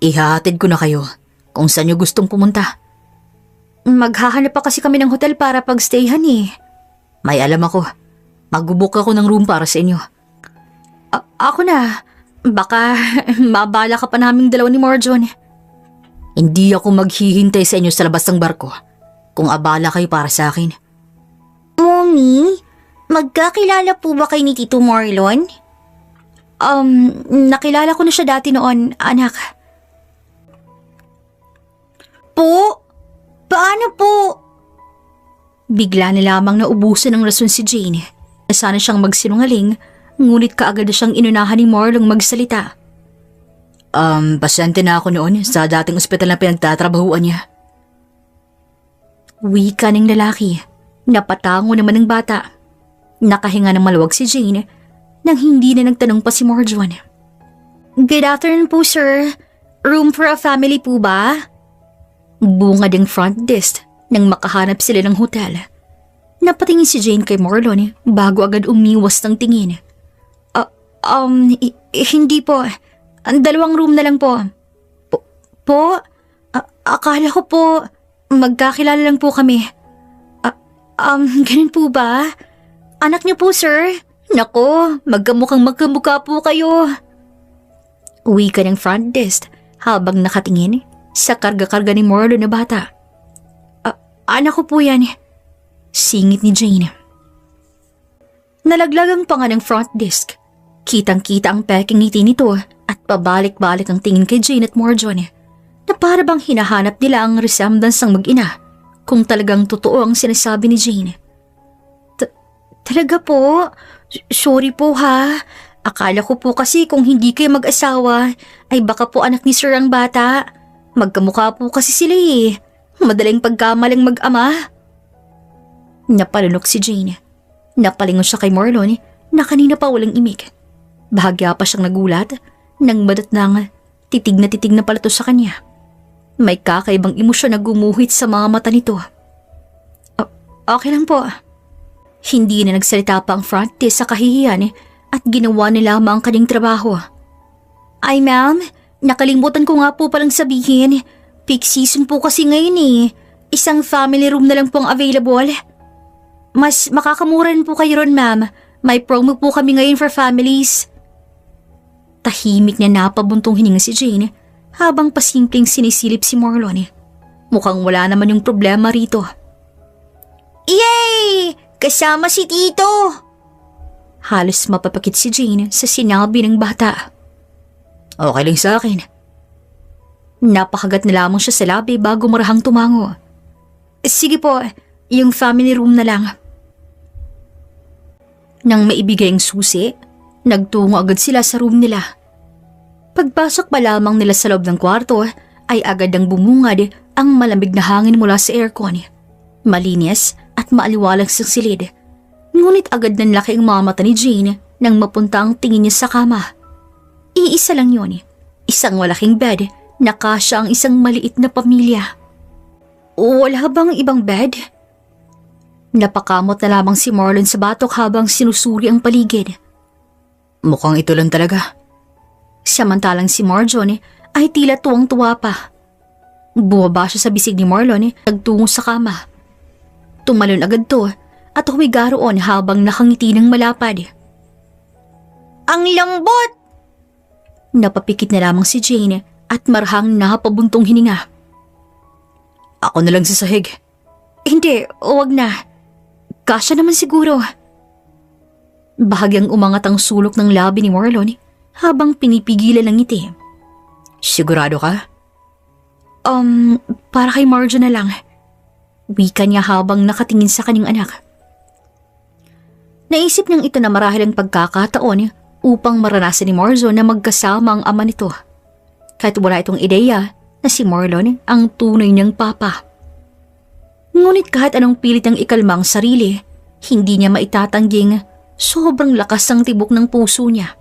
Ihahatid ko na kayo kung saan nyo gustong pumunta. Maghahanap pa kasi kami ng hotel para pagstayhan eh. May alam ako. Mag-book ako ng room para sa inyo. Ako na. Baka mabala ka pa naming dalawa ni Marjon. Hindi ako maghihintay sa inyo sa labas ng barko kung abala kayo para sa akin. Mommy, magkakilala po ba kayo ni Tito Marlon? Nakilala ko na siya dati noon, anak. Po? Paano po? Bigla na lamang naubusan ng rason si Jane. Sana siyang magsinungaling, ngunit kaagad na siyang inunahan ni Marlon magsalita. Pasyente na ako noon sa dating ospital na pinagtatrabahuan niya. Wika ng lalaki. Napatango naman ng bata. Nakahinga ng maluwag si Jane nang hindi na nagtanong pa si Marjon. Good afternoon po, sir. Room for a family po ba? Bungad ang front desk nang makahanap sila ng hotel. Napatingin si Jane kay Marlon bago agad umiwas ng tingin. Hindi po. Dalawang room na lang po. Po? Akala ko po magkakilala lang po kami. Ganun po ba? Anak niyo po, sir? Nako, magkamukhang magkamukha po kayo. Uwi ka ng front desk habang nakatingin sa karga-karga ni Marlon na bata. Anak ko po yan. Singit ni Jane. Nalaglag ang panga ng front desk. Kitang-kita ang peking ngiti nito at pabalik-balik ang tingin kay Jane at Morjon na para bang hinahanap nila ang resemblance ng mag-ina kung talagang totoo ang sinasabi ni Jane. Talaga po? Sorry po ha. Akala ko po kasi kung hindi kayo mag-asawa ay baka po anak ni Sir ang bata. Magkamukha po kasi sila eh. Madaling pagkamalang mag-ama. Napalunok si Jane. Napalingon siya kay Marlon na kanina pa walang imik. Bahagya pa siyang nagulat nang madatnang titig na pala to sa kanya. May kakaibang emosyon na gumuhit sa mga mata nito. Okay lang po. Hindi na nagsalita pa ang front desk sa kahihiyan at ginawa nila lamang ang kanyang trabaho. Ay ma'am, nakalimutan ko nga po palang sabihin. Peak season po kasi ngayon eh. Isang family room na lang po ang available. Mas makakamura rin po kayo ron ma'am. May promo po kami ngayon for families. Tahimik na napabuntong hininga si Jane habang pasimpleng sinisilip si Marlon. Mukhang wala naman yung problema rito. Yay! Kasama si Tito! Halos mapapakit si Jane sa sinabi ng bata. Okay lang sa akin. Napakagat na lamang siya sa labi bago marahang tumango. Sige po, yung family room na lang. Nang maibigay ang susi, nagtungo agad sila sa room nila. Pagpasok pa lamang nila sa loob ng kwarto ay agad ang bumungad ang malamig na hangin mula sa aircon. Malinis at maaliwalag sa silid. Ngunit agad nanlaki ang mga mata ni Jane nang mapunta ang tingin niya sa kama. Iisa lang yun. Isang malaking bed na kasya ang isang maliit na pamilya. Wala bang ibang bed? Napakamot na lamang si Marlon sa batok habang sinusuri ang paligid. Mukhang ito lang talaga. Samantalang si Marjon ay tila tuwang-tuwa pa. Bumaba siya sa bisig ni Marlon nagtungo sa kama. Tumalon agad to at humiga roon habang nakangiti ng malapad. Ang lambot! Napapikit na lamang si Jane at marhang napabuntong hininga. Ako na lang sa sahig. Hindi, huwag na. Kasya naman siguro. Bahagyang umangat ang sulok ng labi ni Marlon habang pinipigilan ng ngiti. Sigurado ka? Para kay Marjo na lang. Wika niya habang nakatingin sa kanyang anak. Naisip niyang ito na marahil ang pagkakataon upang maranasan ni Marjo na magkasama ang ama nito. Kahit wala itong ideya na si Marlon ang tunay niyang papa. Ngunit kahit anong pilit ang ikalma ang sarili, hindi niya maitatangging sobrang lakas ang tibok ng puso niya.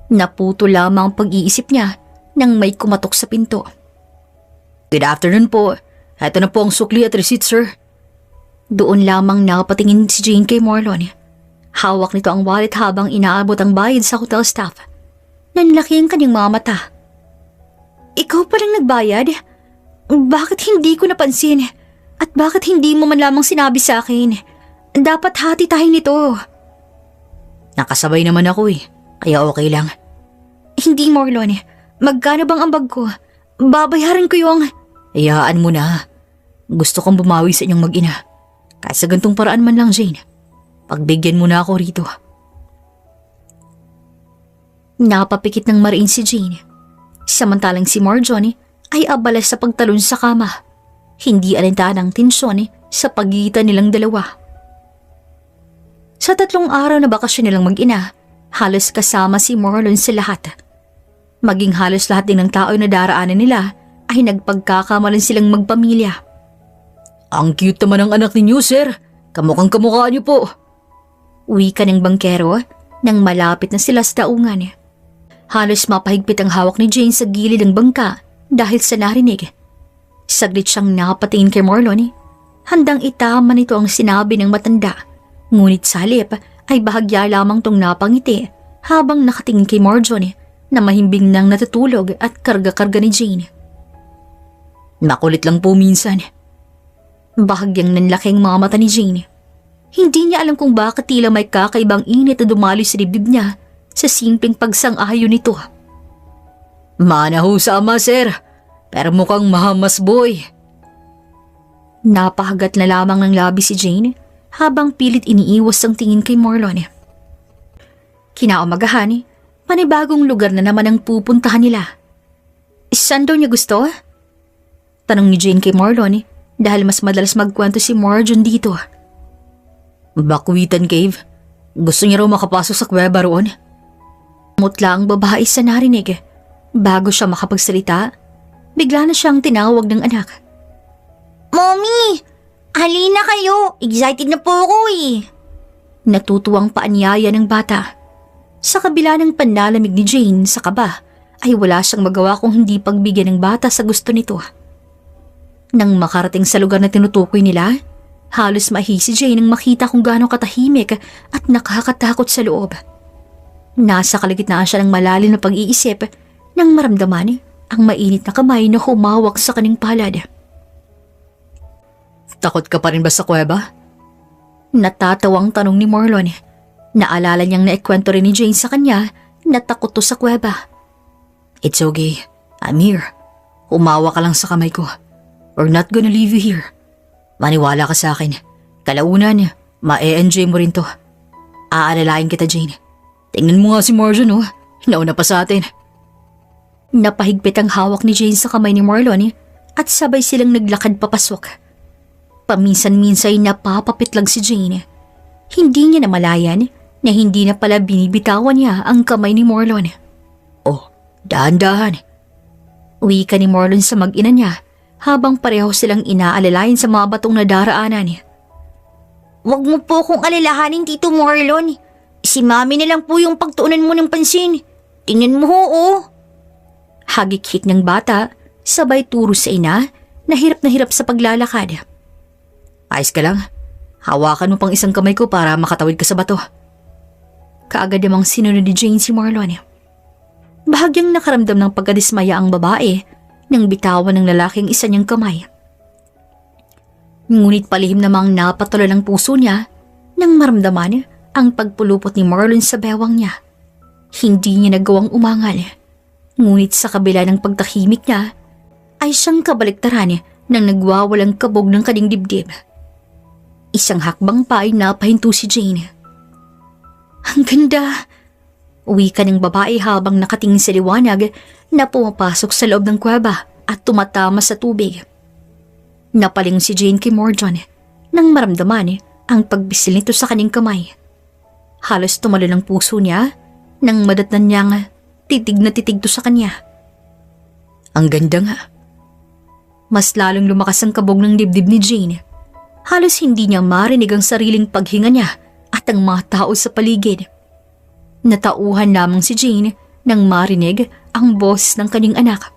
Naputo lamang ang pag-iisip niya nang may kumatok sa pinto. Good afternoon po. Ito na po ang sukli at receipt, sir. Doon lamang napatingin si Jane kay Marlon. Hawak nito ang wallet habang inaabot ang bayad sa hotel staff. Nanlaki ang kanyang mga mata. Ikaw pa lang nagbayad? Bakit hindi ko napansin? At bakit hindi mo man lamang sinabi sa akin? Dapat hati tayo nito. Nakasabay naman ako eh. Kaya okay lang. Hindi, Marlon. Magkano bang ambag ko? Babayaran ko yung... Hayaan mo na. Gusto kong bumawi sa inyong mag-ina. Kahit sa gantong paraan man lang, Jane. Pagbigyan mo na ako rito. Napapikit ng mariin si Jane. Samantalang si Marjon ay abala sa pagtalon sa kama. Hindi alintana ang tensyon sa pagitan nilang dalawa. Sa 3 araw na bakasyon nilang mag-ina, halos kasama si Marlon sa lahat. Maging halos lahat din ng tao na daraanan nila ay nagpagkakamalan silang magpamilya. Ang cute naman ng anak ninyo, sir. Kamukhang kamukha niyo po. Wika ng bangkero nang malapit na sila sa daungan. Halos mapahigpit ang hawak ni Jane sa gilid ng bangka dahil sa narinig. Saglit siyang nakapatingin kay Marlon. Handang itama nito ang sinabi ng matanda. Ngunit sa halip ay bahagya lamang tong napangiti habang nakatingin kay Marjon na mahimbing nang natutulog at karga-karga ni Jane. Makulit lang po minsan. Bahagyang nanlaking mga mata ni Jane. Hindi niya alam kung bakit tila may kakaibang init na dumaloy sa dibdib niya sa simpleng pagsang-ayon nito. Mana ho sa ama, sir. Pero mukhang mahamas boy. Napahagat na lamang ng labi si Jane habang pilit iniiwas ang tingin kay Marlon. Kinaumagahan, Panibagong lugar na naman ang pupuntahan nila. Saan daw niya gusto? Tanong ni Jane kay Marlon dahil mas madalas magkwento si Marjon dito. Bakwitan Cave. Gusto niya raw makapasok sa kuweba roon. Mutla ang babae sa narinig. Bago siya makapagsalita, bigla na siyang tinawag ng anak. Mommy! Halina kayo! Excited na po ako eh! Natutuwang paanyaya ng bata. Sa kabila ng panlalamig ni Jane sa kaba, ay wala siyang magawa kung hindi pagbigyan ng bata sa gusto nito. Nang makarating sa lugar na tinutukoy nila, halos mahi si Jane nang makita kung gaano katahimik at nakakatakot sa loob. Nasa kalagitnaan siya ng malalim na pag-iisip nang maramdaman ang mainit na kamay na humawak sa kanyang palad. Takot ka pa rin ba sa kuweba? Natatawang tanong ni Marlon. Naalala niyang naikwento rin ni Jane sa kanya na takot to sa kuweba. It's okay. I'm here. Umawa ka lang sa kamay ko. We're not gonna leave you here. Maniwala ka sa akin. Kalaunan, ma-e-enjoy mo rin to. Aalalain kita, Jane. Tingnan mo nga si Marjon, oh. Nauna pa sa atin. Napahigpit ang hawak ni Jane sa kamay ni Marlon at sabay silang naglakad papasok. Paminsan-minsay napapapit lang si Jane. Hindi niya namalayan na hindi na pala binibitawan niya ang kamay ni Marlon. Oh, dahan-dahan. Wika ni Marlon sa mag-ina niya habang pareho silang inaalalayan sa mga batong nadaraanan. Huwag mo po akong alalahanin, Tito Marlon. Si Mami na lang po yung pagtuunan mo ng pansin. Tingnan mo ho. Hagik-hik ng bata, sabay turo sa ina na hirap sa paglalakad. Ayos ka lang. Hawakan mo pang isang kamay ko para makatawid ka sa bato. Kaagad namang sinunod ni Jane si Marlon. Bahagyang nakaramdam ng pagkadismaya ang babae nang bitawan ng lalaki ang isa niyang kamay. Ngunit palihim namang napatuloy ang puso niya nang maramdaman ang pagpulupot ni Marlon sa bewang niya. Hindi niya nagawang umangal. Ngunit sa kabila ng pagtahimik niya, ay siyang kabaliktaran nang nagwawalang kabog ng kanyang dibdib. Isang hakbang pa ay napahinto si Jane. Ang ganda! Wika ng babae habang nakatingin sa liwanag na pumapasok sa loob ng kuweba at tumatama sa tubig. Napaling si Jane kay Marjon nang maramdaman ang pagbisil nito sa kanyang kamay. Halos tumalo ng puso niya nang madatnan niyang titig na titig to sa kanya. Ang ganda nga. Mas lalong lumakas ang kabog ng dibdib ni Jane. Halos hindi niya marinig ang sariling paghinga niya at ang mga tao sa paligid. Natauhan lamang si Jane nang marinig ang boses ng kanyang anak.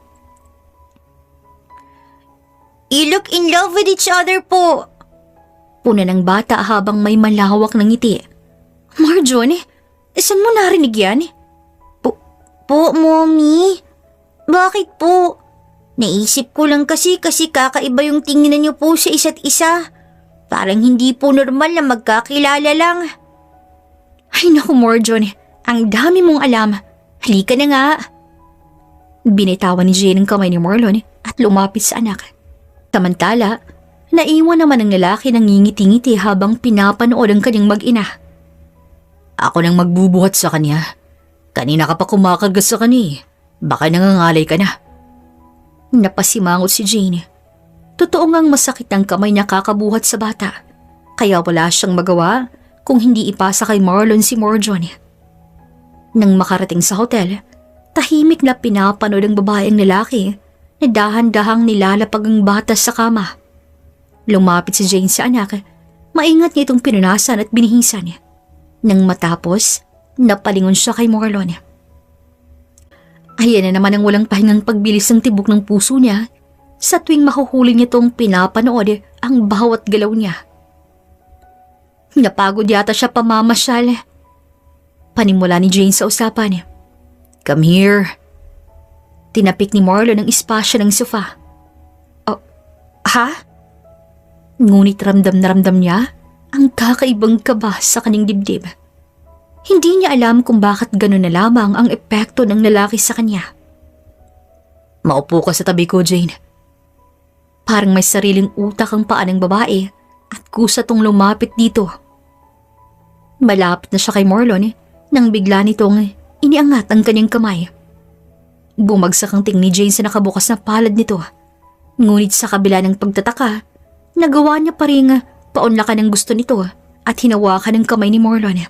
You look in love with each other po. Puna ng bata habang may malawak ng ngiti. Marjon, saan mo narinig yan? Po, Mommy? Bakit po? Naisip ko lang kasi kakaiba yung tingin niyo po sa isa't isa. Parang hindi po normal na magkakilala lang. Ay naku Marjon, ang dami mong alam. Halika na nga. Binitawan ni Jane ang kamay ni Marlon at lumapit sa anak. Samantala, naiwan naman ng lalaki ng ngingiti-ngiti habang pinapanood ang kanyang mag-ina. Ako nang magbubuhat sa kanya. Kanina ka pa kumakargas sa kanya. Baka nangangalay ka na. Napasimangot si Jane. Totoo ngang masakit ang kamay niya kakabuhat sa bata. Kaya wala siyang magawa kung hindi ipasa kay Marlon si Marjon. Nang makarating sa hotel, tahimik na pinapanood ng babae ang lalaki na dahan-dahang nilalapag ang bata sa kama. Lumapit si Jane sa anak, maingat niya itong pinunasan at binihisan. Nang matapos, napalingon siya kay Marlon. Ayan na naman ang walang pahingang pagbilis ng tibok ng puso niya sa tuwing mahuhuli niya itong pinapanood ang bawat galaw niya. Napagod yata siya pamamasyal. Panimula ni Jane sa usapan. Come here. Tinapik ni Marlon ang espasyo ng sofa. Oh, ha? Ngunit ramdam na ramdam niya ang kakaibang kaba sa kanyang dibdib. Hindi niya alam kung bakit gano'n na lamang ang epekto ng lalaki sa kanya. Maupo ka sa tabi ko, Jane. Parang may sariling utak ang paa ng babae at kusa tong lumapit dito. Malapit na siya kay Marlon nang bigla nitong iniangat ang kanyang kamay. Bumagsak ang ting ni Jane sa nakabukas na palad nito. Ngunit sa kabila ng pagtataka, nagawa niya pa rin paunlakan ang gusto nito at hinawakan ang kamay ni Marlon.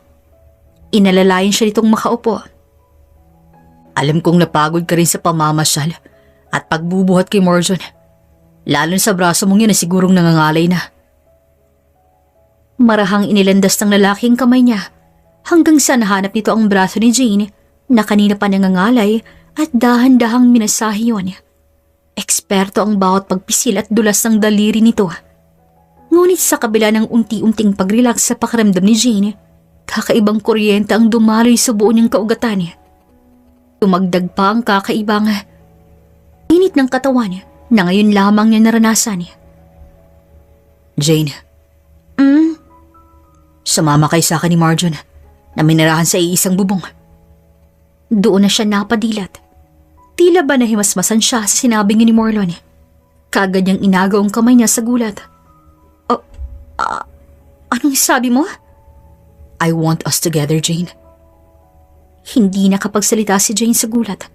Inalalayan siya nitong makaupo. Alam kong napagod ka rin sa pamamasyal at pagbubuhat kay Marjon. Lalo na sa braso mong yun na sigurong nangangalay na. Marahang inilandas ng lalaking kamay niya hanggang sa nahanap nito ang braso ni Jane na kanina pa nangangalay at dahan-dahang minasahe yun. Eksperto ang bawat pagpisil at dulas ng daliri nito. Ngunit sa kabila ng unti-unting pag-relax sa pakiramdam ni Jane, kakaibang kuryente ang dumaloy sa buo niyang kaugatan. Tumagdag pa ang kakaibang init ng katawan na ngayon lamang niya naranasan. Jane, sumama kay sa akin ni Marjon na minarahan sa iisang bubong. Doon na siya napadilat. Tila ba nahimasmasan siya sa sinabi ni Marlon. Kagad niyang inagaw ang kamay niya sa gulat. Anong sabi mo? I want us together, Jane. Hindi nakapagsalita si Jane sa gulat.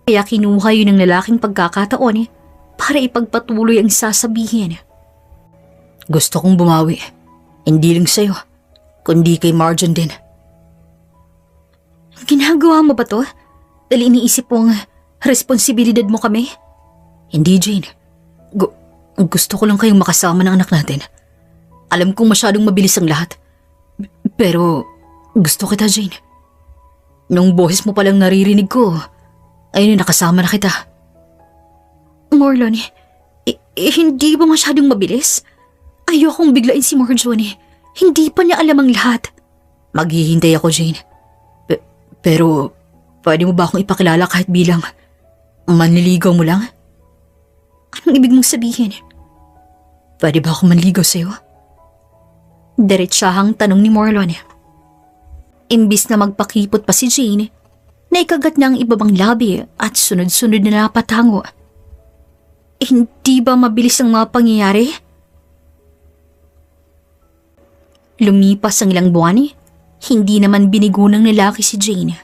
Kaya kinuha yun ng lalaking pagkakataon para ipagpatuloy ang sasabihin. Gusto kong bumawi. Hindi lang sa'yo, kundi kay Marjon din. Ginagawa mo ba to? Dahil iniisip mong responsibilidad mo kami? Hindi, Jane. Gusto ko lang kayong makasama ng anak natin. Alam kong masyadong mabilis ang lahat. Pero gusto kita, Jane. Nung boses mo palang naririnig ko, ayun nakasama na kita. Marlon, hindi ba masyadong mabilis? Ayokong biglain si Marjon. Hindi pa niya alam ang lahat. Maghihintay ako, Jane. Pero pwede mo ba akong ipakilala kahit bilang manliligaw mo lang? Anong ibig mong sabihin? Pwede ba akong manligaw sa'yo? Diretsahang tanong ni Marlon. Imbis na magpakipot pa si Jane, naikagat na ang ibabang labi at sunod-sunod na napatango. Hindi ba mabilis ang mga pangyayari? Lumipas ang ilang buwan, hindi naman binigo ng lalaki si Jane.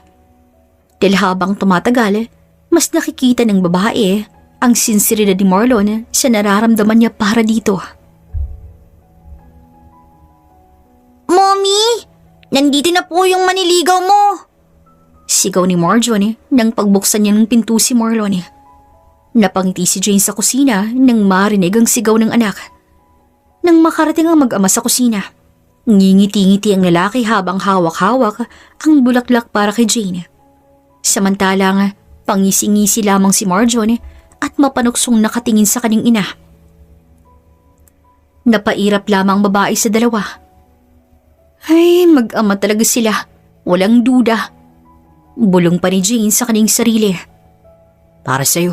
Dahil habang tumatagal, mas nakikita ng babae ang sinseridad ni Marlon sa nararamdaman niya para dito. Mommy! Nandito na po yung maniligaw mo! Sigaw ni Marjon nang pagbuksan niya ng pinto si Marlon. Napangiti si Jane sa kusina nang marinig ang sigaw ng anak. Nang makarating ang mag-ama sa kusina, ngingiti-ngiti ang lalaki habang hawak-hawak ang bulaklak para kay Jane. Samantalang pangisi-ngisi lamang si Marjon at mapanuksong nakatingin sa kanyang ina. Napairap lamang babae sa dalawa. Ay, mag-ama talaga sila. Walang duda. Bulong pa ni Jane sa kanyang sarili. Para sa'yo.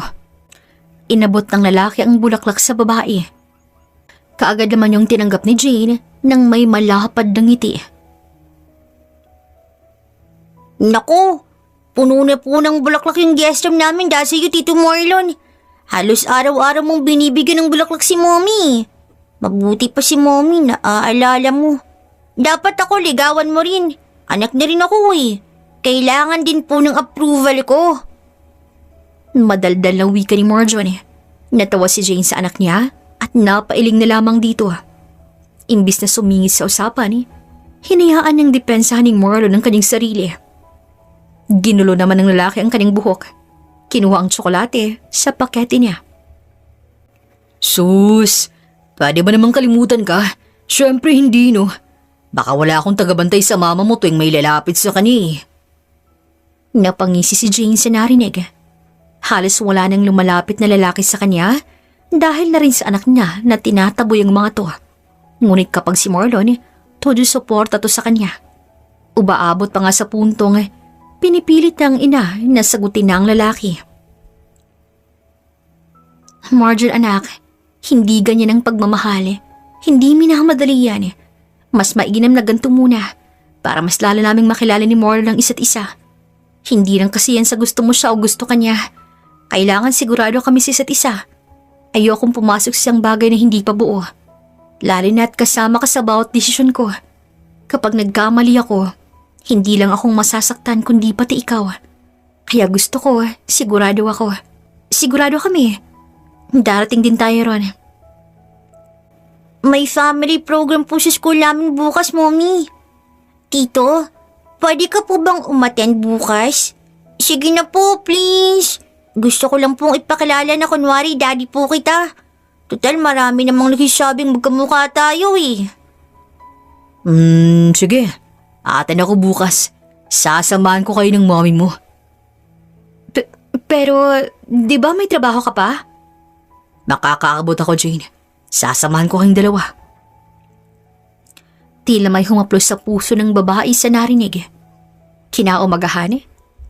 Inabot ng lalaki ang bulaklak sa babae. Kaagad naman yung tinanggap ni Jane nang may malapad na ngiti. Naku! Puno na po ng bulaklak yung guest room namin dahil sa'yo, Tito Marlon. Halos araw-araw mong binibigyan ng bulaklak si Mommy. Mabuti pa si Mommy na aalala mo. Dapat ako ligawan mo rin. Anak na rin ako eh. Kailangan din po ng approval ko. Madaldal na wika ni Marjon. Natawa si Jane sa anak niya at napailing na lamang dito. Imbis na sumingit sa usapan, hinayaan niyang depensahan ni Marlon ang kanyang sarili. Ginulo naman ng lalaki ang kanyang buhok. Kinuha ang tsokolate sa pakete niya. Sus, pwede ba namang kalimutan ka? Siyempre hindi, no? Baka wala akong tagabantay sa mama mo tuwing may lalapit sa kanya. Napangisi si Jane sa narinig. Halos wala nang lumalapit na lalaki sa kanya dahil na rin sa anak niya na tinataboy ang mga to. Ngunit kapag si Marlon, todo suporta to sa kanya. Ubaabot pa nga sa puntong pinipilit ng ina na sagutin na ang lalaki. Marjon anak, hindi ganyan ang pagmamahal. Hindi minamadali yan. Mas mainam na ganito muna para mas lalo naming makilala ni Marlon ang isa't isa. Hindi lang kasi yan sa gusto mo siya o gusto kanya. Kailangan sigurado kami sa isa't isa. Ayokong pumasok sa isang bagay na hindi pa buo. Lalo na't kasama ka sa bawat desisyon ko. Kapag nagkamali ako, Hindi lang akong masasaktan kundi pati ikaw. Kaya gusto ko, sigurado ako. Sigurado kami. Darating din tayo ron. May family program po sa school namin bukas, Mommy. Tito, pwede ka po bang umattend bukas? Sige na po, please. Gusto ko lang pong ipakilala na kunwari daddy po kita. Total, marami namang nagsasabing magkamukha tayo eh. Sige. Atan ako bukas. Sasamahan ko kayo ng mommy mo. Pero, di ba may trabaho ka pa? Makakaabot ako, Jane. Sasamahan ko kayong dalawa. Tila may humaplos sa puso ng babae sa narinig. Kinaumagahan,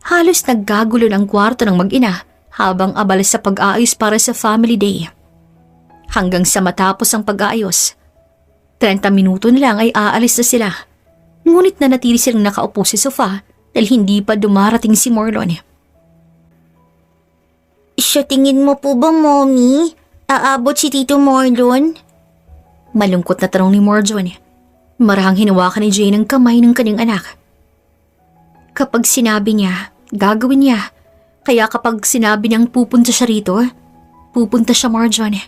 halos naggagulo ng kwarto ng mag-ina habang abala sa pag-aayos para sa family day. Hanggang sa matapos ang pag-aayos, 30 minuto na lang ay aalis na sila. Ngunit nanatili silang nakaupo sa sofa dahil hindi pa dumarating si Marlon. Sa tingin mo po ba, Mommy? Aabot si Tito Marlon? Malungkot na tanong ni Marjon. Marahang hinawakan ni Jane ang kamay ng kanyang anak. Kapag sinabi niya, gagawin niya. Kaya kapag sinabi niyang pupunta siya rito, pupunta siya, Marjon.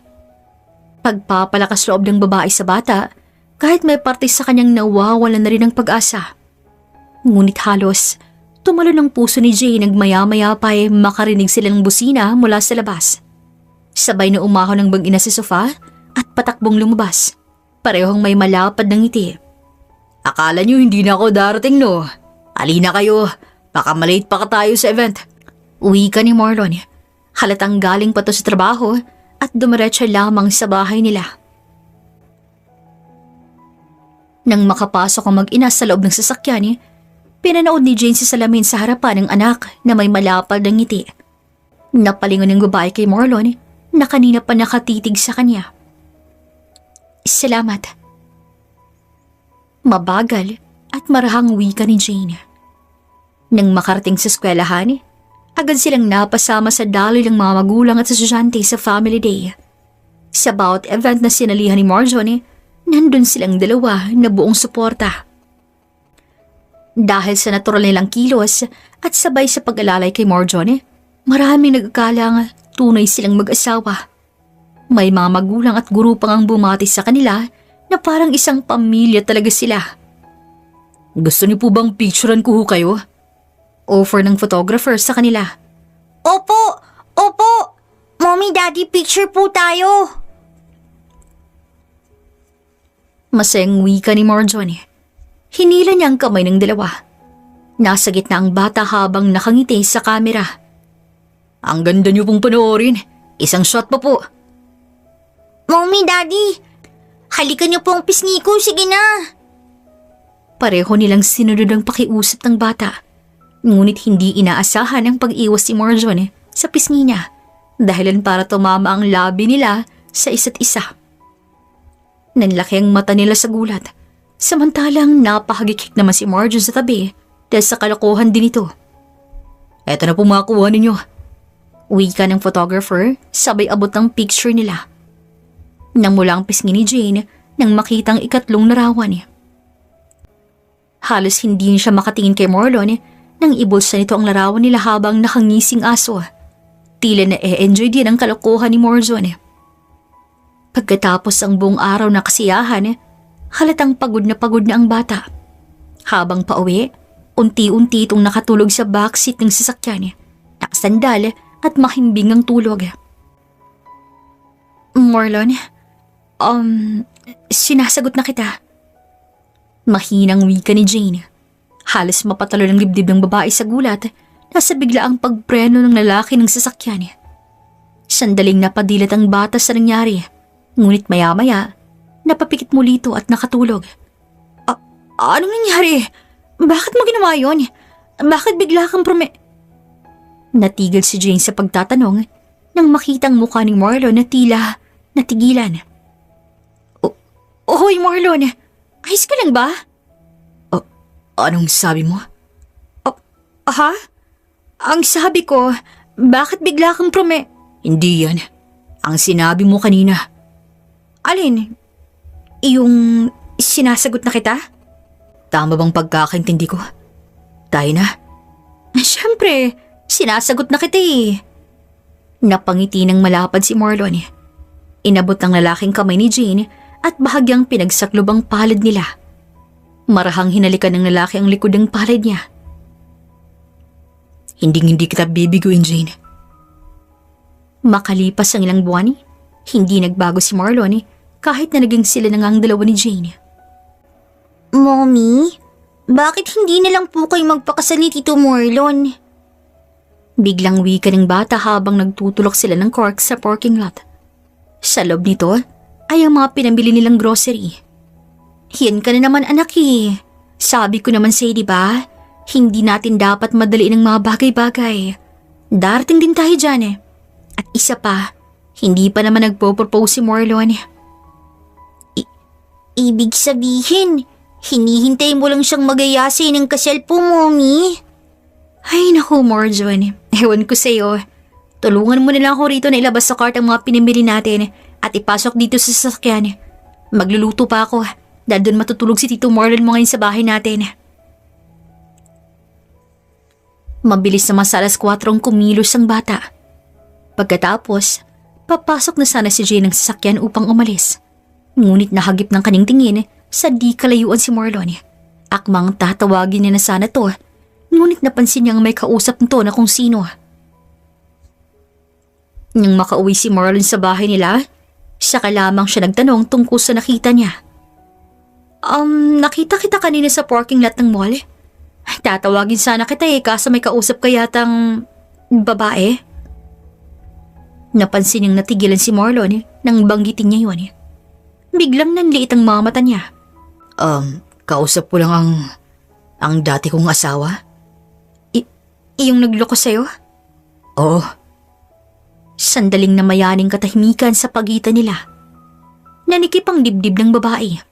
Pagpapalakas loob ng babae sa bata, kahit may parte sa kanyang nawawalan na rin ng pag-asa. Ngunit halos, tumalo ng puso ni Jane nang maya-maya pa ay makarinig sila ng busina mula sa labas. Sabay na umahon ng mag-ina sa sofa at patakbong lumabas. Parehong may malapad ng ngiti. Akala niyo hindi na ako darating, no? Alina kayo. Baka malate pa ka tayo sa event. Uwi ka ni Marlon. Halatang galing pa to sa trabaho at dumiretso lamang sa bahay nila. Nang makapasok ang mag-ina sa loob ng sasakyan, pinanood ni Jane si salamin sa harapan ng anak na may malapad ng ngiti. Napalingon ng babae kay Marlon na kanina pa nakatitig sa kanya. Salamat. Mabagal at marahang wika ni Jane. Nang makarating sa eskwelahan, agad silang napasama sa daloy ng mga magulang at estudyante sa family day. Sa bawat event na sinalihan ni Marjon, nandun silang dalawa na buong suporta. Dahil sa natural nilang kilos at sabay sa pag-alalay kay Marjon, maraming nag-akalang tunay silang mag-asawa. May mga magulang at guro pang ang bumati sa kanila na parang isang pamilya talaga sila. Gusto niyo po bang picturean ko ho kayo? Offer ng photographer sa kanila. Opo! Opo! Mommy, Daddy, picture po tayo! Masayang wika ni Marjon. Hinila niya ang kamay ng dalawa. Nasa gitna ang bata habang nakangiti sa kamera. Ang ganda niyo pong panoorin. Isang shot pa po. Mommy, Daddy, halikan niyo pong pisngi ko, sige na! Pareho nilang sinunod ang pakiusap ng bata. Ngunit hindi inaasahan ang pag-iwas si Marjon sa pisngi niya dahilan para tumama ang labi nila sa isa't isa. Nanlaki ang mata nila sa gulat, samantalang napahagikik naman si Marjon sa tabi dahil sa kalokohan din ito. Eto na po makuha ninyo. Wika ng photographer sabay abot ng picture nila. Nang mula ang pisngi ni Jane nang makitang ikatlong larawan niya. Halos hindi siya makatingin kay Marlon nang ibulsa nito ang larawan nila habang nakangising aso. Tila na-enjoy din ang kalokohan ni Marjon. Pagkatapos ang buong araw na kasiyahan, halatang pagod na ang bata. Habang pauwi, unti-unti itong nakatulog sa backseat ng sasakyan, nakasandal at mahimbing ang tulog. Marlon, sinasagot na kita. Mahinang wika ni Jane. Halos mapatalo ng dibdib ng babae sa gulat nasa bigla ang pagpreno ng lalaki ng sasakyan. Sandaling napadilat ang bata sa nangyari, ngunit maya-maya, napapikit muli ito at nakatulog. Anong nangyari? Bakit mo ginawa yun? Bakit bigla kang Natigil si Jane sa pagtatanong nang makitang mukha ni Marlon na tila natigilan. Hoy Marlon, ayos ka lang ba? Anong sabi mo? Ha? Ang sabi ko, bakit bigla kang Hindi yan. Ang sinabi mo kanina. Alin? Yung sinasagot na kita? Tama bang pagkakaintindi ko? Tayo na. Siyempre, sinasagot na kita eh. Napangiti ng malapad si Marlon. Inabot ng lalaking kamay ni Jane at bahagyang pinagsaklob ang palad nila. Marahang hinalikan ng lalaki ang likod ng palad niya. Hindi kita bibiguin, Jane. Makalipas ang ilang buwan, hindi nagbago si Marlon kahit na naging sila na nga ang dalawa ni Jane. Mommy, bakit hindi na lang po kayo magpakasal ni Tito Marlon? Biglang wika ng bata habang nagtutulok sila ng cork sa parking lot. Sa loob nito ay ang mga pinambili nilang grocery. Yan ka na naman anak eh. Sabi ko naman sa'yo diba, hindi natin dapat madaliin ng mga bagay-bagay. Darating din tayo dyan eh. At isa pa, hindi pa naman nagpo-propose si Marlon. Ibig sabihin, hinihintay mo lang siyang magayasi ng kasal po, Mommy. Ay naku Marjon, ewan ko sa'yo. Tulungan mo na lang ako rito na ilabas sa cart ang mga pinamili natin at ipasok dito sa sasakyan. Magluluto pa ako dahil doon matutulog si Tito Marlon mo ngayon sa bahay natin. Mabilis naman sa alas 4 kumilos ang bata. Pagkatapos, papasok na sana si Jane ng sasakyan upang umalis. Ngunit nahagip ng kanyang tingin sa di kalayuan si Marlon. Akmang tatawagin niya na sana to, ngunit napansin niyang may kausap nito na kung sino. Nang makauwi si Marlon sa bahay nila, saka lamang siya nagtanong tungkol sa nakita niya. Nakita kita kanina sa parking lot ng mall. Tatawagin sana kita kaso may kausap ka yatang babae. Napansin niyang natigilan si Marlon nang banggitin niya yun. Biglang nanliit ang mga mata niya. Kausap ko lang ang dati kong asawa. Iyong nagloko sa'yo? Oo. Sandaling namayaning katahimikan sa pagitan nila. Nanikip ang dibdib ng babae.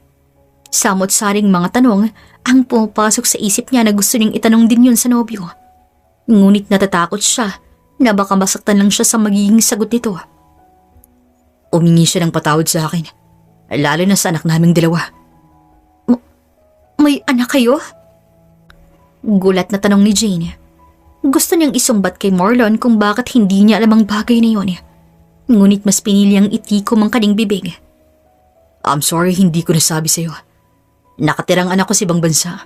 Samot-saring mga tanong ang pumapasok sa isip niya na gusto niyang itanong din yun sa nobyo. Ngunit natatakot siya na baka masaktan lang siya sa magiging sagot nito. Umingi siya ng patawad sa akin, lalo na sa anak naming dalawa. May anak kayo? Gulat na tanong ni Jane. Gusto niyang isumbat kay Marlon kung bakit hindi niya alam ang bagay na yun. Ngunit mas pinili ang itikom ang kanyang bibig. I'm sorry, hindi ko nasabi sa'yo. Nakatirang anak ko sa ibang bansa.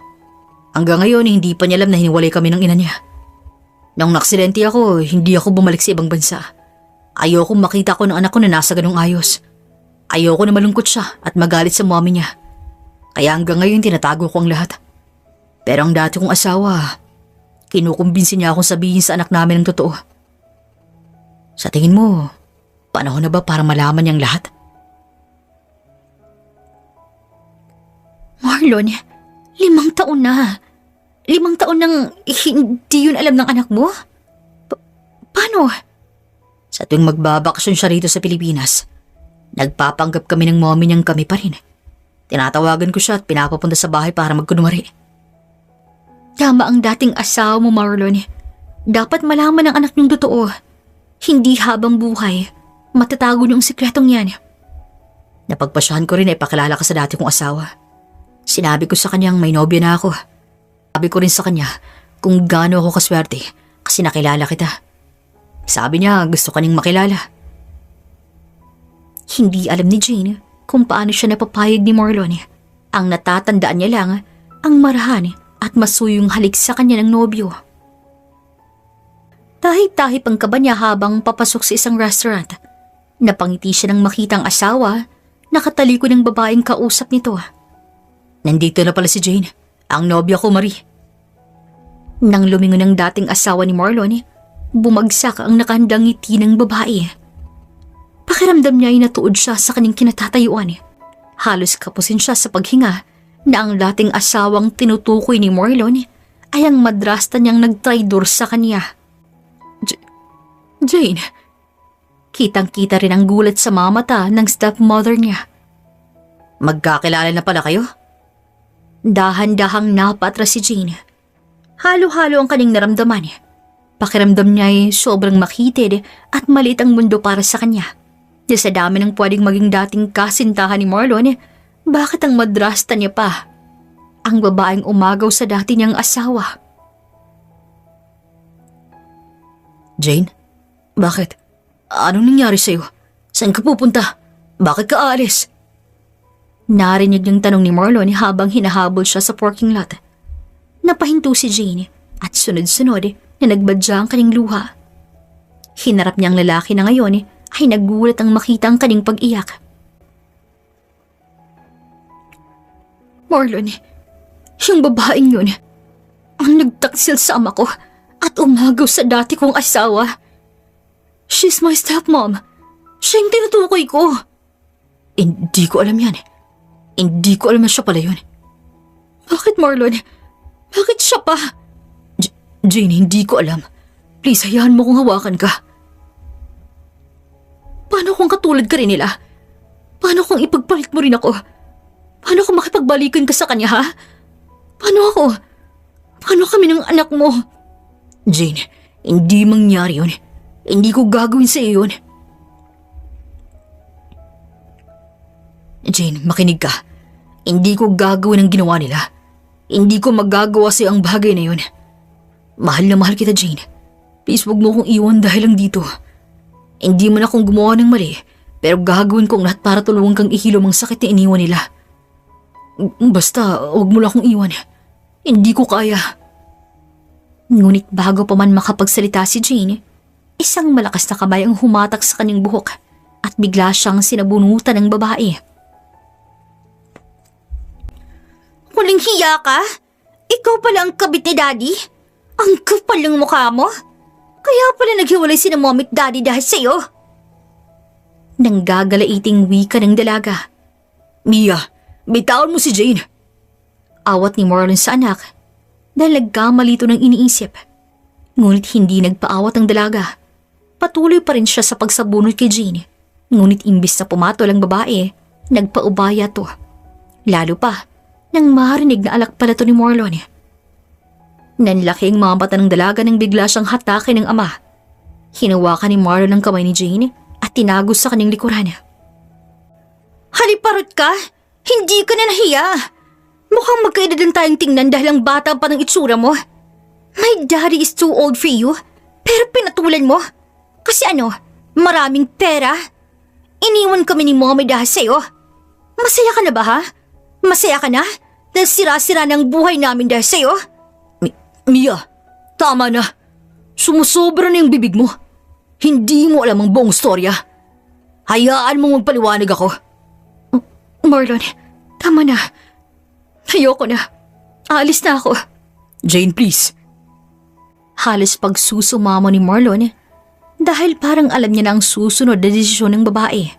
Hanggang ngayon, hindi pa niya alam na hiniwalay kami ng ina niya. Nang naksidente ako, hindi ako bumalik sa ibang bansa. Ayoko makita ko ng anak ko na nasa ganung ayos. Ayoko na malungkot siya at magalit sa mommy niya. Kaya hanggang ngayon tinatago ko ang lahat. Pero ang dati kong asawa, kinukumbinsi niya akong sabihin sa anak namin ang totoo. Sa tingin mo, panahon na ba para malaman niyang lahat? Marlon, 5 taon na. 5 taon nang hindi yun alam ng anak mo? Paano? Sa tuwing magbabakasyon siya rito sa Pilipinas, nagpapanggap kami ng mommy niyang kami pa rin. Tinatawagan ko siya at pinapapunta sa bahay para magkunwari. Tama ang dating asawa mo, Marlon. Dapat malaman ng anak niyong totoo. Hindi habang buhay, matatago niyong sikretong yan. Napagpasyahan ko rin na ipakilala ka sa dati kong asawa. Sinabi ko sa kanyang may nobya na ako. Sabi ko rin sa kanya kung gaano ako kaswerte kasi nakilala kita. Sabi niya gusto kanyang makilala. Hindi alam ni Jane kung paano siya napapayag ni Marlon. Ang natatandaan niya lang ang marahan at masuyong halik sa kanya ng nobyo. Tahi-tahi pang kaba niya habang papasok sa isang restaurant. Napangiti siya nang makitang asawa, nakataliko ng babaeng kausap nito. Nandito na pala si Jane, ang nobya ko, Marie. Nang lumingon ang dating asawa ni Marlon, bumagsak ang nakahandang ngiti ng babae. Pakiramdam niya ay natuod siya sa kanyang kinatatayuan. Halos kapusin siya sa paghinga na ang dating asawang tinutukoy ni Marlon ay ang madrasta niyang nagtraidor sa kanya. Jane, kitang-kita rin ang gulat sa mga mata ng stepmother niya. Magkakilala na pala kayo? Dahan-dahang napatras si Jane. Halo-halo ang kanyang naramdaman. Pakiramdam niya ay sobrang makitid at maliit ang mundo para sa kanya. Di sa dami ng pwedeng maging dating kasintahan ni Marlon, bakit ang madrasta niya pa? Ang babaeng umagaw sa dati niyang asawa. Jane? Bakit? Anong nangyari sa'yo? Saan ka pupunta? Bakit ka aalis? Narinig niyang tanong ni Marlon habang hinahabol siya sa parking lot. Napahinto si Jane at sunod-sunod na nagbadya ang kanyang luha. Hinarap niyang lalaki na ngayon ay nagulat ang makita ang kanyang pag-iyak. Marlon, yung babaeng yun, ang nagtaksil sa ama ko at umagaw sa dati kong asawa. She's my stepmom. Siya yung tinutukoy ko. Hindi ko alam yan. Hindi ko alam na siya pala yun. Bakit, Marlon? Bakit siya pa? Jane, hindi ko alam. Please, hayaan mo kung hawakan ka. Paano kung katulad ka rin nila? Paano kung ipagpalit mo rin ako? Paano kung makipagbalikan ka sa kanya, ha? Paano ako? Paano kami ng anak mo? Jane, hindi mangyari yun. Hindi ko gagawin sa iyo yun. Jane, makinig ka. Hindi ko gagawin ang ginawa nila. Hindi ko magagawa sa ang bagay na yun. Mahal na mahal kita, Jane. Please, wag mo akong iwan dahil lang dito. Hindi man akong gumawa ng mali, pero gagawin kong lahat para tulungan kang ihilom ang sakit na iniwan nila. Basta, wag mo lang akong iwan. Hindi ko kaya. Ngunit bago pa man makapagsalita si Jane, isang malakas na kamay ang humatak sa kanyang buhok at bigla siyang sinabunutan ng babae. Walang hiya ka? Ikaw pala ang kabit ni Daddy? Ang kapal ng mukha mo? Kaya pala naghiwalay sina Mommy at Daddy dahil sa'yo? Nanggagalaiting wika ng dalaga. Mia, bitawan mo si Jane. Awat ni Marlon sa anak dahil nagkamali ito ng iniisip. Ngunit hindi nagpaawat ang dalaga. Patuloy pa rin siya sa pagsabunod kay Jane. Ngunit imbis na pumatol ang babae, nagpaubaya to. Lalo pa, nang marinig na alak pala to ni Marlon. Nanlaki ang mga mata ng dalaga nang bigla siyang hatakin ng ama. Hinawakan ni Marlon ang kamay ni Jane at tinagos sa kanyang likuran. Haliparot ka? Hindi ka na nahiya. Mukhang magkaedad lang tayong tingnan dahil ang bata pa ng itsura mo. My daddy is too old for you, pero pinatulan mo. Kasi maraming pera. Iniwan kami ni Mommy dahil sa'yo. Masaya ka na ba, ha? Masaya ka na? Dahil sira-sira ng buhay namin dahil sa'yo? Mia, tama na. Sumusobra na yung bibig mo. Hindi mo alam ang buong storya. Hayaan mong magpaliwanag ako. Marlon, tama na. Ayoko na. Aalis na ako. Jane, please. Halos pagsusumamo ni Marlon dahil parang alam niya na ang susunod na desisyon ng babae.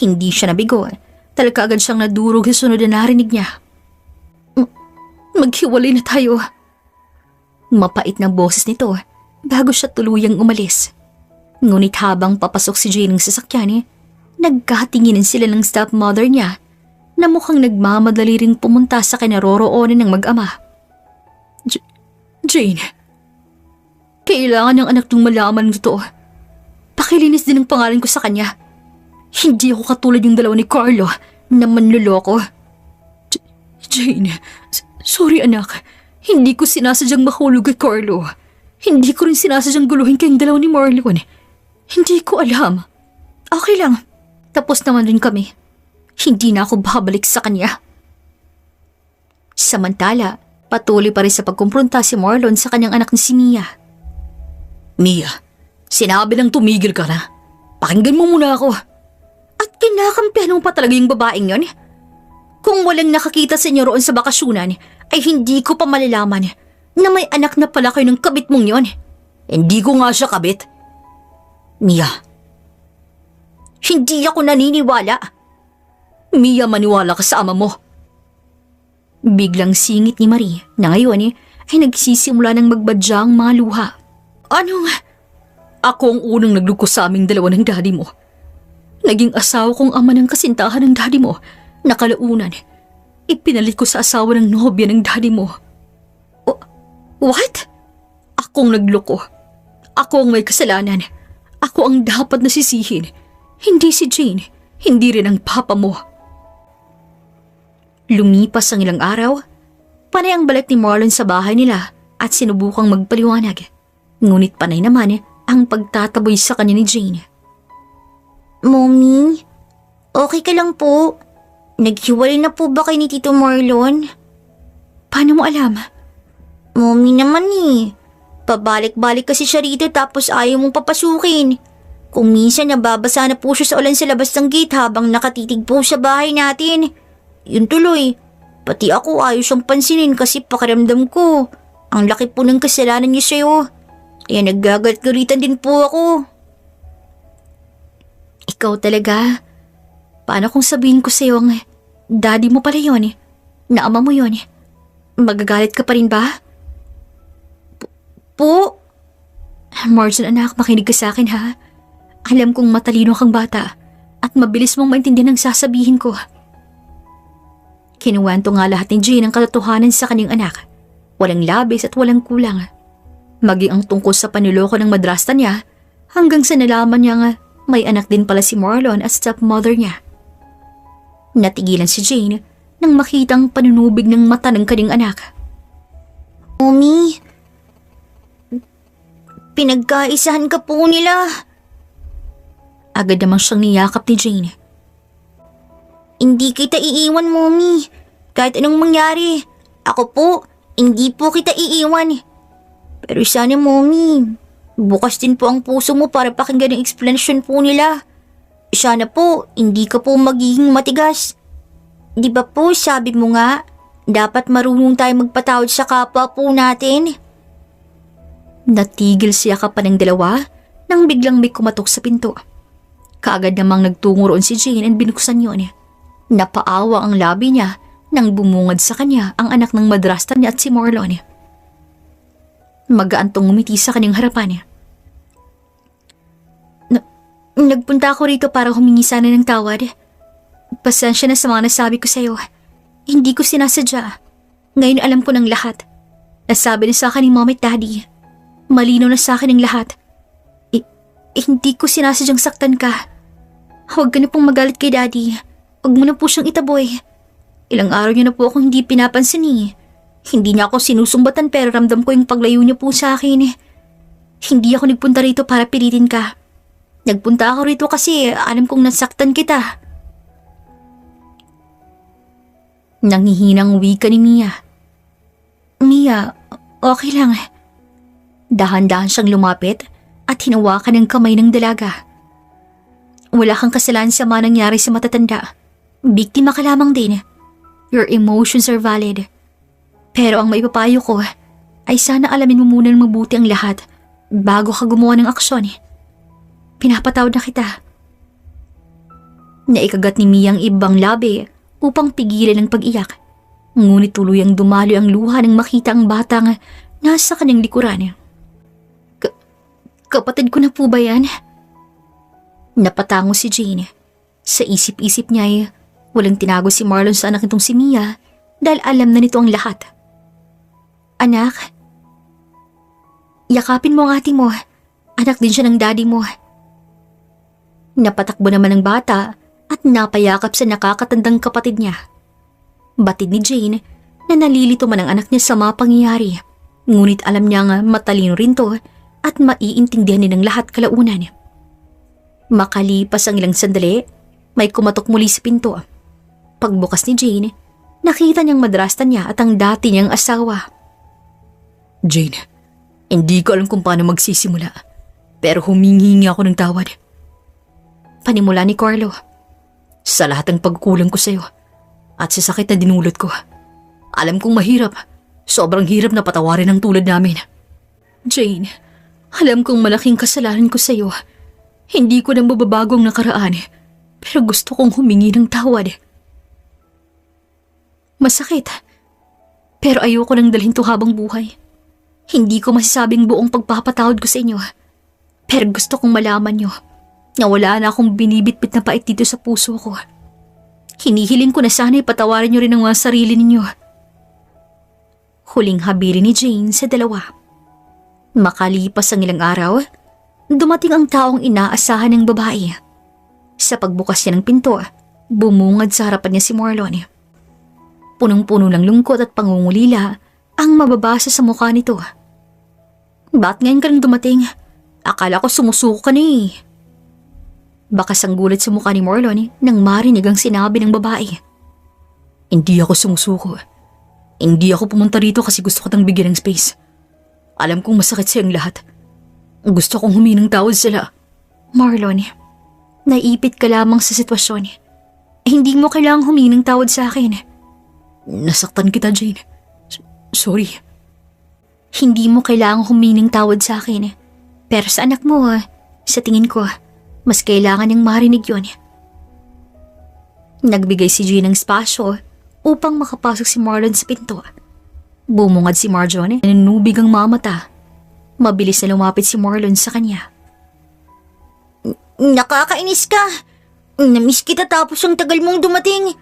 Hindi siya nabigo. Talaga agad siyang nadurog sa sunod na narinig niya. Maghiwalay na tayo. Mapait na boses nito bago siya tuluyang umalis. Ngunit habang papasok si Jane ng sasakyan, nagkatinginan sila ng stepmother niya na mukhang nagmamadali ring pumunta sa kinaroroonan ng mag-ama. Jane, kailangan ng anak nung malaman ng totoo. Pakilinis din ang pangalan ko sa kanya. Hindi ako katulad yung dalawa ni Carlo na manloloko. Jane, sorry anak. Hindi ko sinasadyang mahulog kay Carlo. Hindi ko rin sinasadyang guluhin kayong dalawa ni Marlon. Hindi ko alam. Okay lang. Tapos naman rin kami. Hindi na ako babalik sa kanya. Samantala, patuloy pa rin sa pagkumpronta si Marlon sa kanyang anak na si Mia. Mia, sinabi lang tumigil ka na. Pakinggan mo muna ako. At kinakampihan mo pa talaga yung babaeng yon? Kung walang nakakita sa inyo roon sa bakasyunan, ay hindi ko pa malalaman na may anak na pala kayo ng kabit mong yon. Hindi ko nga siya kabit. Mia. Hindi ako naniniwala. Mia, maniwala ka sa ama mo. Biglang singit ni Marie na ngayon ay nagsisimula ng magbadya ang mga luha. Anong? Ako ang unang nagluko sa aming dalawa ng daddy mo. Naging asawa kong ama ng kasintahan ng daddy mo. Nakalaunan, ipinalit ko sa asawa ng nobya ng daddy mo. What? Akong nagloko. Ako ang may kasalanan. Ako ang dapat nasisihin. Hindi si Jane. Hindi rin ang papa mo. Lumipas ang ilang araw, panay ang balik ni Marlon sa bahay nila at sinubukang magpaliwanag. Ngunit panay naman ang pagtataboy sa kanya ni Jane. Mommy, okay ka lang po? Naghiwalay na po ba kayo ni Tito Marlon? Paano mo alam? Mommy naman eh. Pabalik-balik kasi siya rito tapos ayaw mong papasukin. Kung minsan nababasa na po siya sa ulan sa labas ng gate habang nakatitig po sa bahay natin. Yun tuloy, pati ako ayaw siyang pansinin kasi pakiramdam ko. Ang laki po ng kasalanan niya sa'yo. Kaya naggagalit-galitan din po ako. Ikaw talaga? Paano kung sabihin ko sa'yo ang daddy mo pala yun? Na ama mo yun? Magagalit ka pa rin ba? Po? Marjan anak, makinig ka sa akin ha. Alam kong matalino kang bata at mabilis mong maintindihan ang sasabihin ko. Kinuwento nga lahat ni Jane ang katotohanan sa kanyang anak. Walang labis at walang kulang. Maging ang tungkol sa panuloko ng madrasta niya hanggang sa nalaman niya nga may anak din pala si Marlon at stepmother niya. Natigilan si Jane nang makitang panunubig ng mata ng kanyang anak. Mommy, pinagkaisahan ka po nila. Agad namang siyang niyakap ni Jane. Hindi kita iiwan, Mommy. Kahit anong mangyari. Ako po, hindi po kita iiwan. Pero sana, Mommy, bukas din po ang puso mo para pakinggan ang explanation po nila. Sana po, hindi ka po magiging matigas. Di ba po, sabi mo nga, dapat marunong tayo magpatawad sa kapwa po natin. Natigil siya ka pa ng dalawa nang biglang may kumatok sa pinto. Kaagad namang nagtungo roon si Jane at binuksan yun. Napaawa ang labi niya nang bumungad sa kanya ang anak ng madrasta niya at si Marlon. Magaantong ngumiti sa kanyang harapan. Nagpunta ako rito para humingi sana ng tawad. Pasensya na sa mga nasabi ko sa'yo. Hindi ko sinasadya. Ngayon alam ko ng lahat. Nasabi na sa akin ni Mom at Daddy. Malinaw na sa akin ang lahat. Hindi ko sinasadyang saktan ka. Huwag ka na pong magalit kay Daddy. Huwag mo na po siyang itaboy. Ilang araw niya na po akong hindi pinapansin eh. Hindi niya ako sinusumbatan pero ramdam ko yung paglayo niya po sa akin. Hindi ako nagpunta rito para pilitin ka. Nagpunta ako rito kasi alam kong nasaktan kita. Nangihinang wika ni Mia. Mia, okay lang. Dahan-dahan siyang lumapit at hinawakan ng kamay ng dalaga. Wala kang kasalanan sa mga nangyari sa matatanda. Biktima ka lamang din. Your emotions are valid. Pero ang maipapayo ko ay sana alamin mo muna ng mabuti ang lahat bago ka gumawa ng aksyon. Pinapatawad na kita. Naikagat ni Mia ang ibang labi upang pigilan ang pag-iyak. Ngunit tuluyang dumalo ang luha nang makita ang batang nasa kanyang likuran. Kapatid ko na po ba yan? Napatango si Jane. Sa isip-isip niya ay walang tinago si Marlon sa anak nitong si Mia dahil alam na nito ang lahat. Anak, yakapin mo ang ate mo. Anak din siya ng daddy mo. Napatakbo naman ang bata at napayakap sa nakakatandang kapatid niya. Batid ni Jane na nalilito man ang anak niya sa mga pangyayari. Ngunit alam niya nga matalino rin to at maiintindihan din ng lahat kalaunan. Makalipas ang ilang sandali, may kumatok muli sa pinto. Pagbukas ni Jane, nakita niyang madrasta niya at ang dati niyang asawa. Jane, hindi ko alam kung paano magsisimula. Pero humingi ako ng tawad. Panimula ni Carlo. Sa lahat ng pagkulang ko sa'yo at sa sakit na dinulot ko. Alam kong mahirap. Sobrang hirap na patawarin ang tulad namin. Jane, alam kong malaking kasalanan ko sa'yo. Hindi ko nang mababago ang nakaraan. Pero gusto kong humingi ng tawad. Masakit. Pero ayoko nang dalhin to habang buhay. Hindi ko masasabing buong pagpapatawad ko sa inyo. Pero gusto kong malaman nyo na wala na akong binibitbit na pait dito sa puso ko. Hinihiling ko na sana ipatawarin nyo rin ang mga sarili ninyo. Huling habili ni Jane sa dalawa. Makalipas ang ilang araw, dumating ang taong inaasahan ng babae. Sa pagbukas niya ng pinto, bumungad sa harapan niya si Marlon. Punong-puno ng lungkot at pangungulila ang mababasa sa mukha nito. Ba't ngayon ka lang dumating? Akala ko sumusuko ka na eh. Bakas ang gulat sa mukha ni Marlon nang marinig ang sinabi ng babae. Hindi ako sumusuko. Hindi ako pumunta rito kasi gusto ko tang bigyan ng space. Alam kong masakit sa iyong lahat. Gusto kong huminang tawad sila. Marlon, naipit ka lamang sa sitwasyon. Hindi mo kailangang huminang tawad sa akin. Nasaktan kita, Jane. Sorry. Hindi mo kailangang huminang tawad sa akin. Pero sa anak mo, sa tingin ko, mas kailangan niyang marinig yun. Nagbigay si Jean ng spasyo upang makapasok si Marlon sa pinto. Bumungad si Marjon, nanunubig ang mamata. Mabilis na lumapit si Marlon sa kanya. Nakakainis ka. Namiss kita tapos ang tagal mong dumating.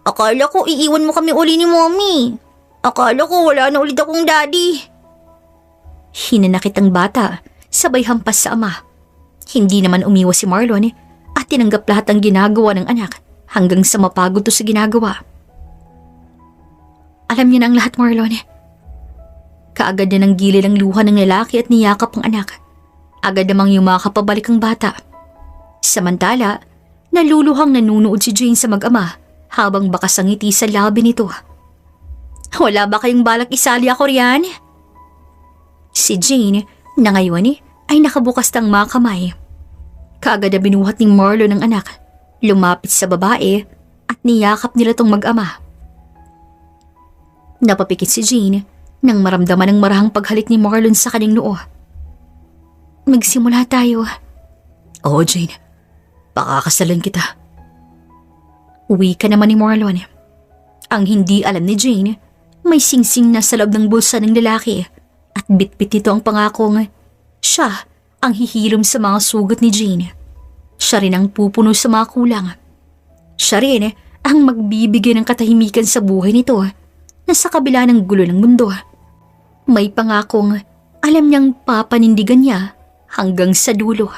Akala ko iiwan mo kami uli ni Mommy. Akala ko wala na ulit akong daddy. Hinanakit ang bata, sabay hampas sa ama. Hindi naman umiwas si Marlon at tinanggap lahat ang ginagawa ng anak hanggang sa mapagod to sa ginagawa. Alam niya na ang lahat, Marlon. Kaagad na nang gilid ang luha ng lalaki at niyakap ang anak. Agad namang yumakapabalik ang bata. Samantala, naluluhang nanunood si Jane sa mag-ama habang bakas ang ngiti sa labi nito. Wala ba kayong balak isali ako riyan? Si Jane, na ngayon ay nakabukas ng mga kamay. Kaagad na binuhat ni Marlon ang anak, lumapit sa babae at niyakap nila tong mag-ama. Napapikit si Jane nang maramdaman ang marahang paghalik ni Marlon sa kanyang noo. Magsimula tayo. Oo, Jane. Pakakasalan kita. Uwi ka naman ni Marlon. Ang hindi alam ni Jane, may singsing na sa loob ng bulsa ng lalaki at bitbit nito ang pangakong siya ang hihilom sa mga sugat ni Jane. Siya rin ang pupuno sa mga kulang. Siya rin ang magbibigay ng katahimikan sa buhay nito na sa kabila ng gulo ng mundo. May pangakong alam niyang papanindigan niya hanggang sa dulo.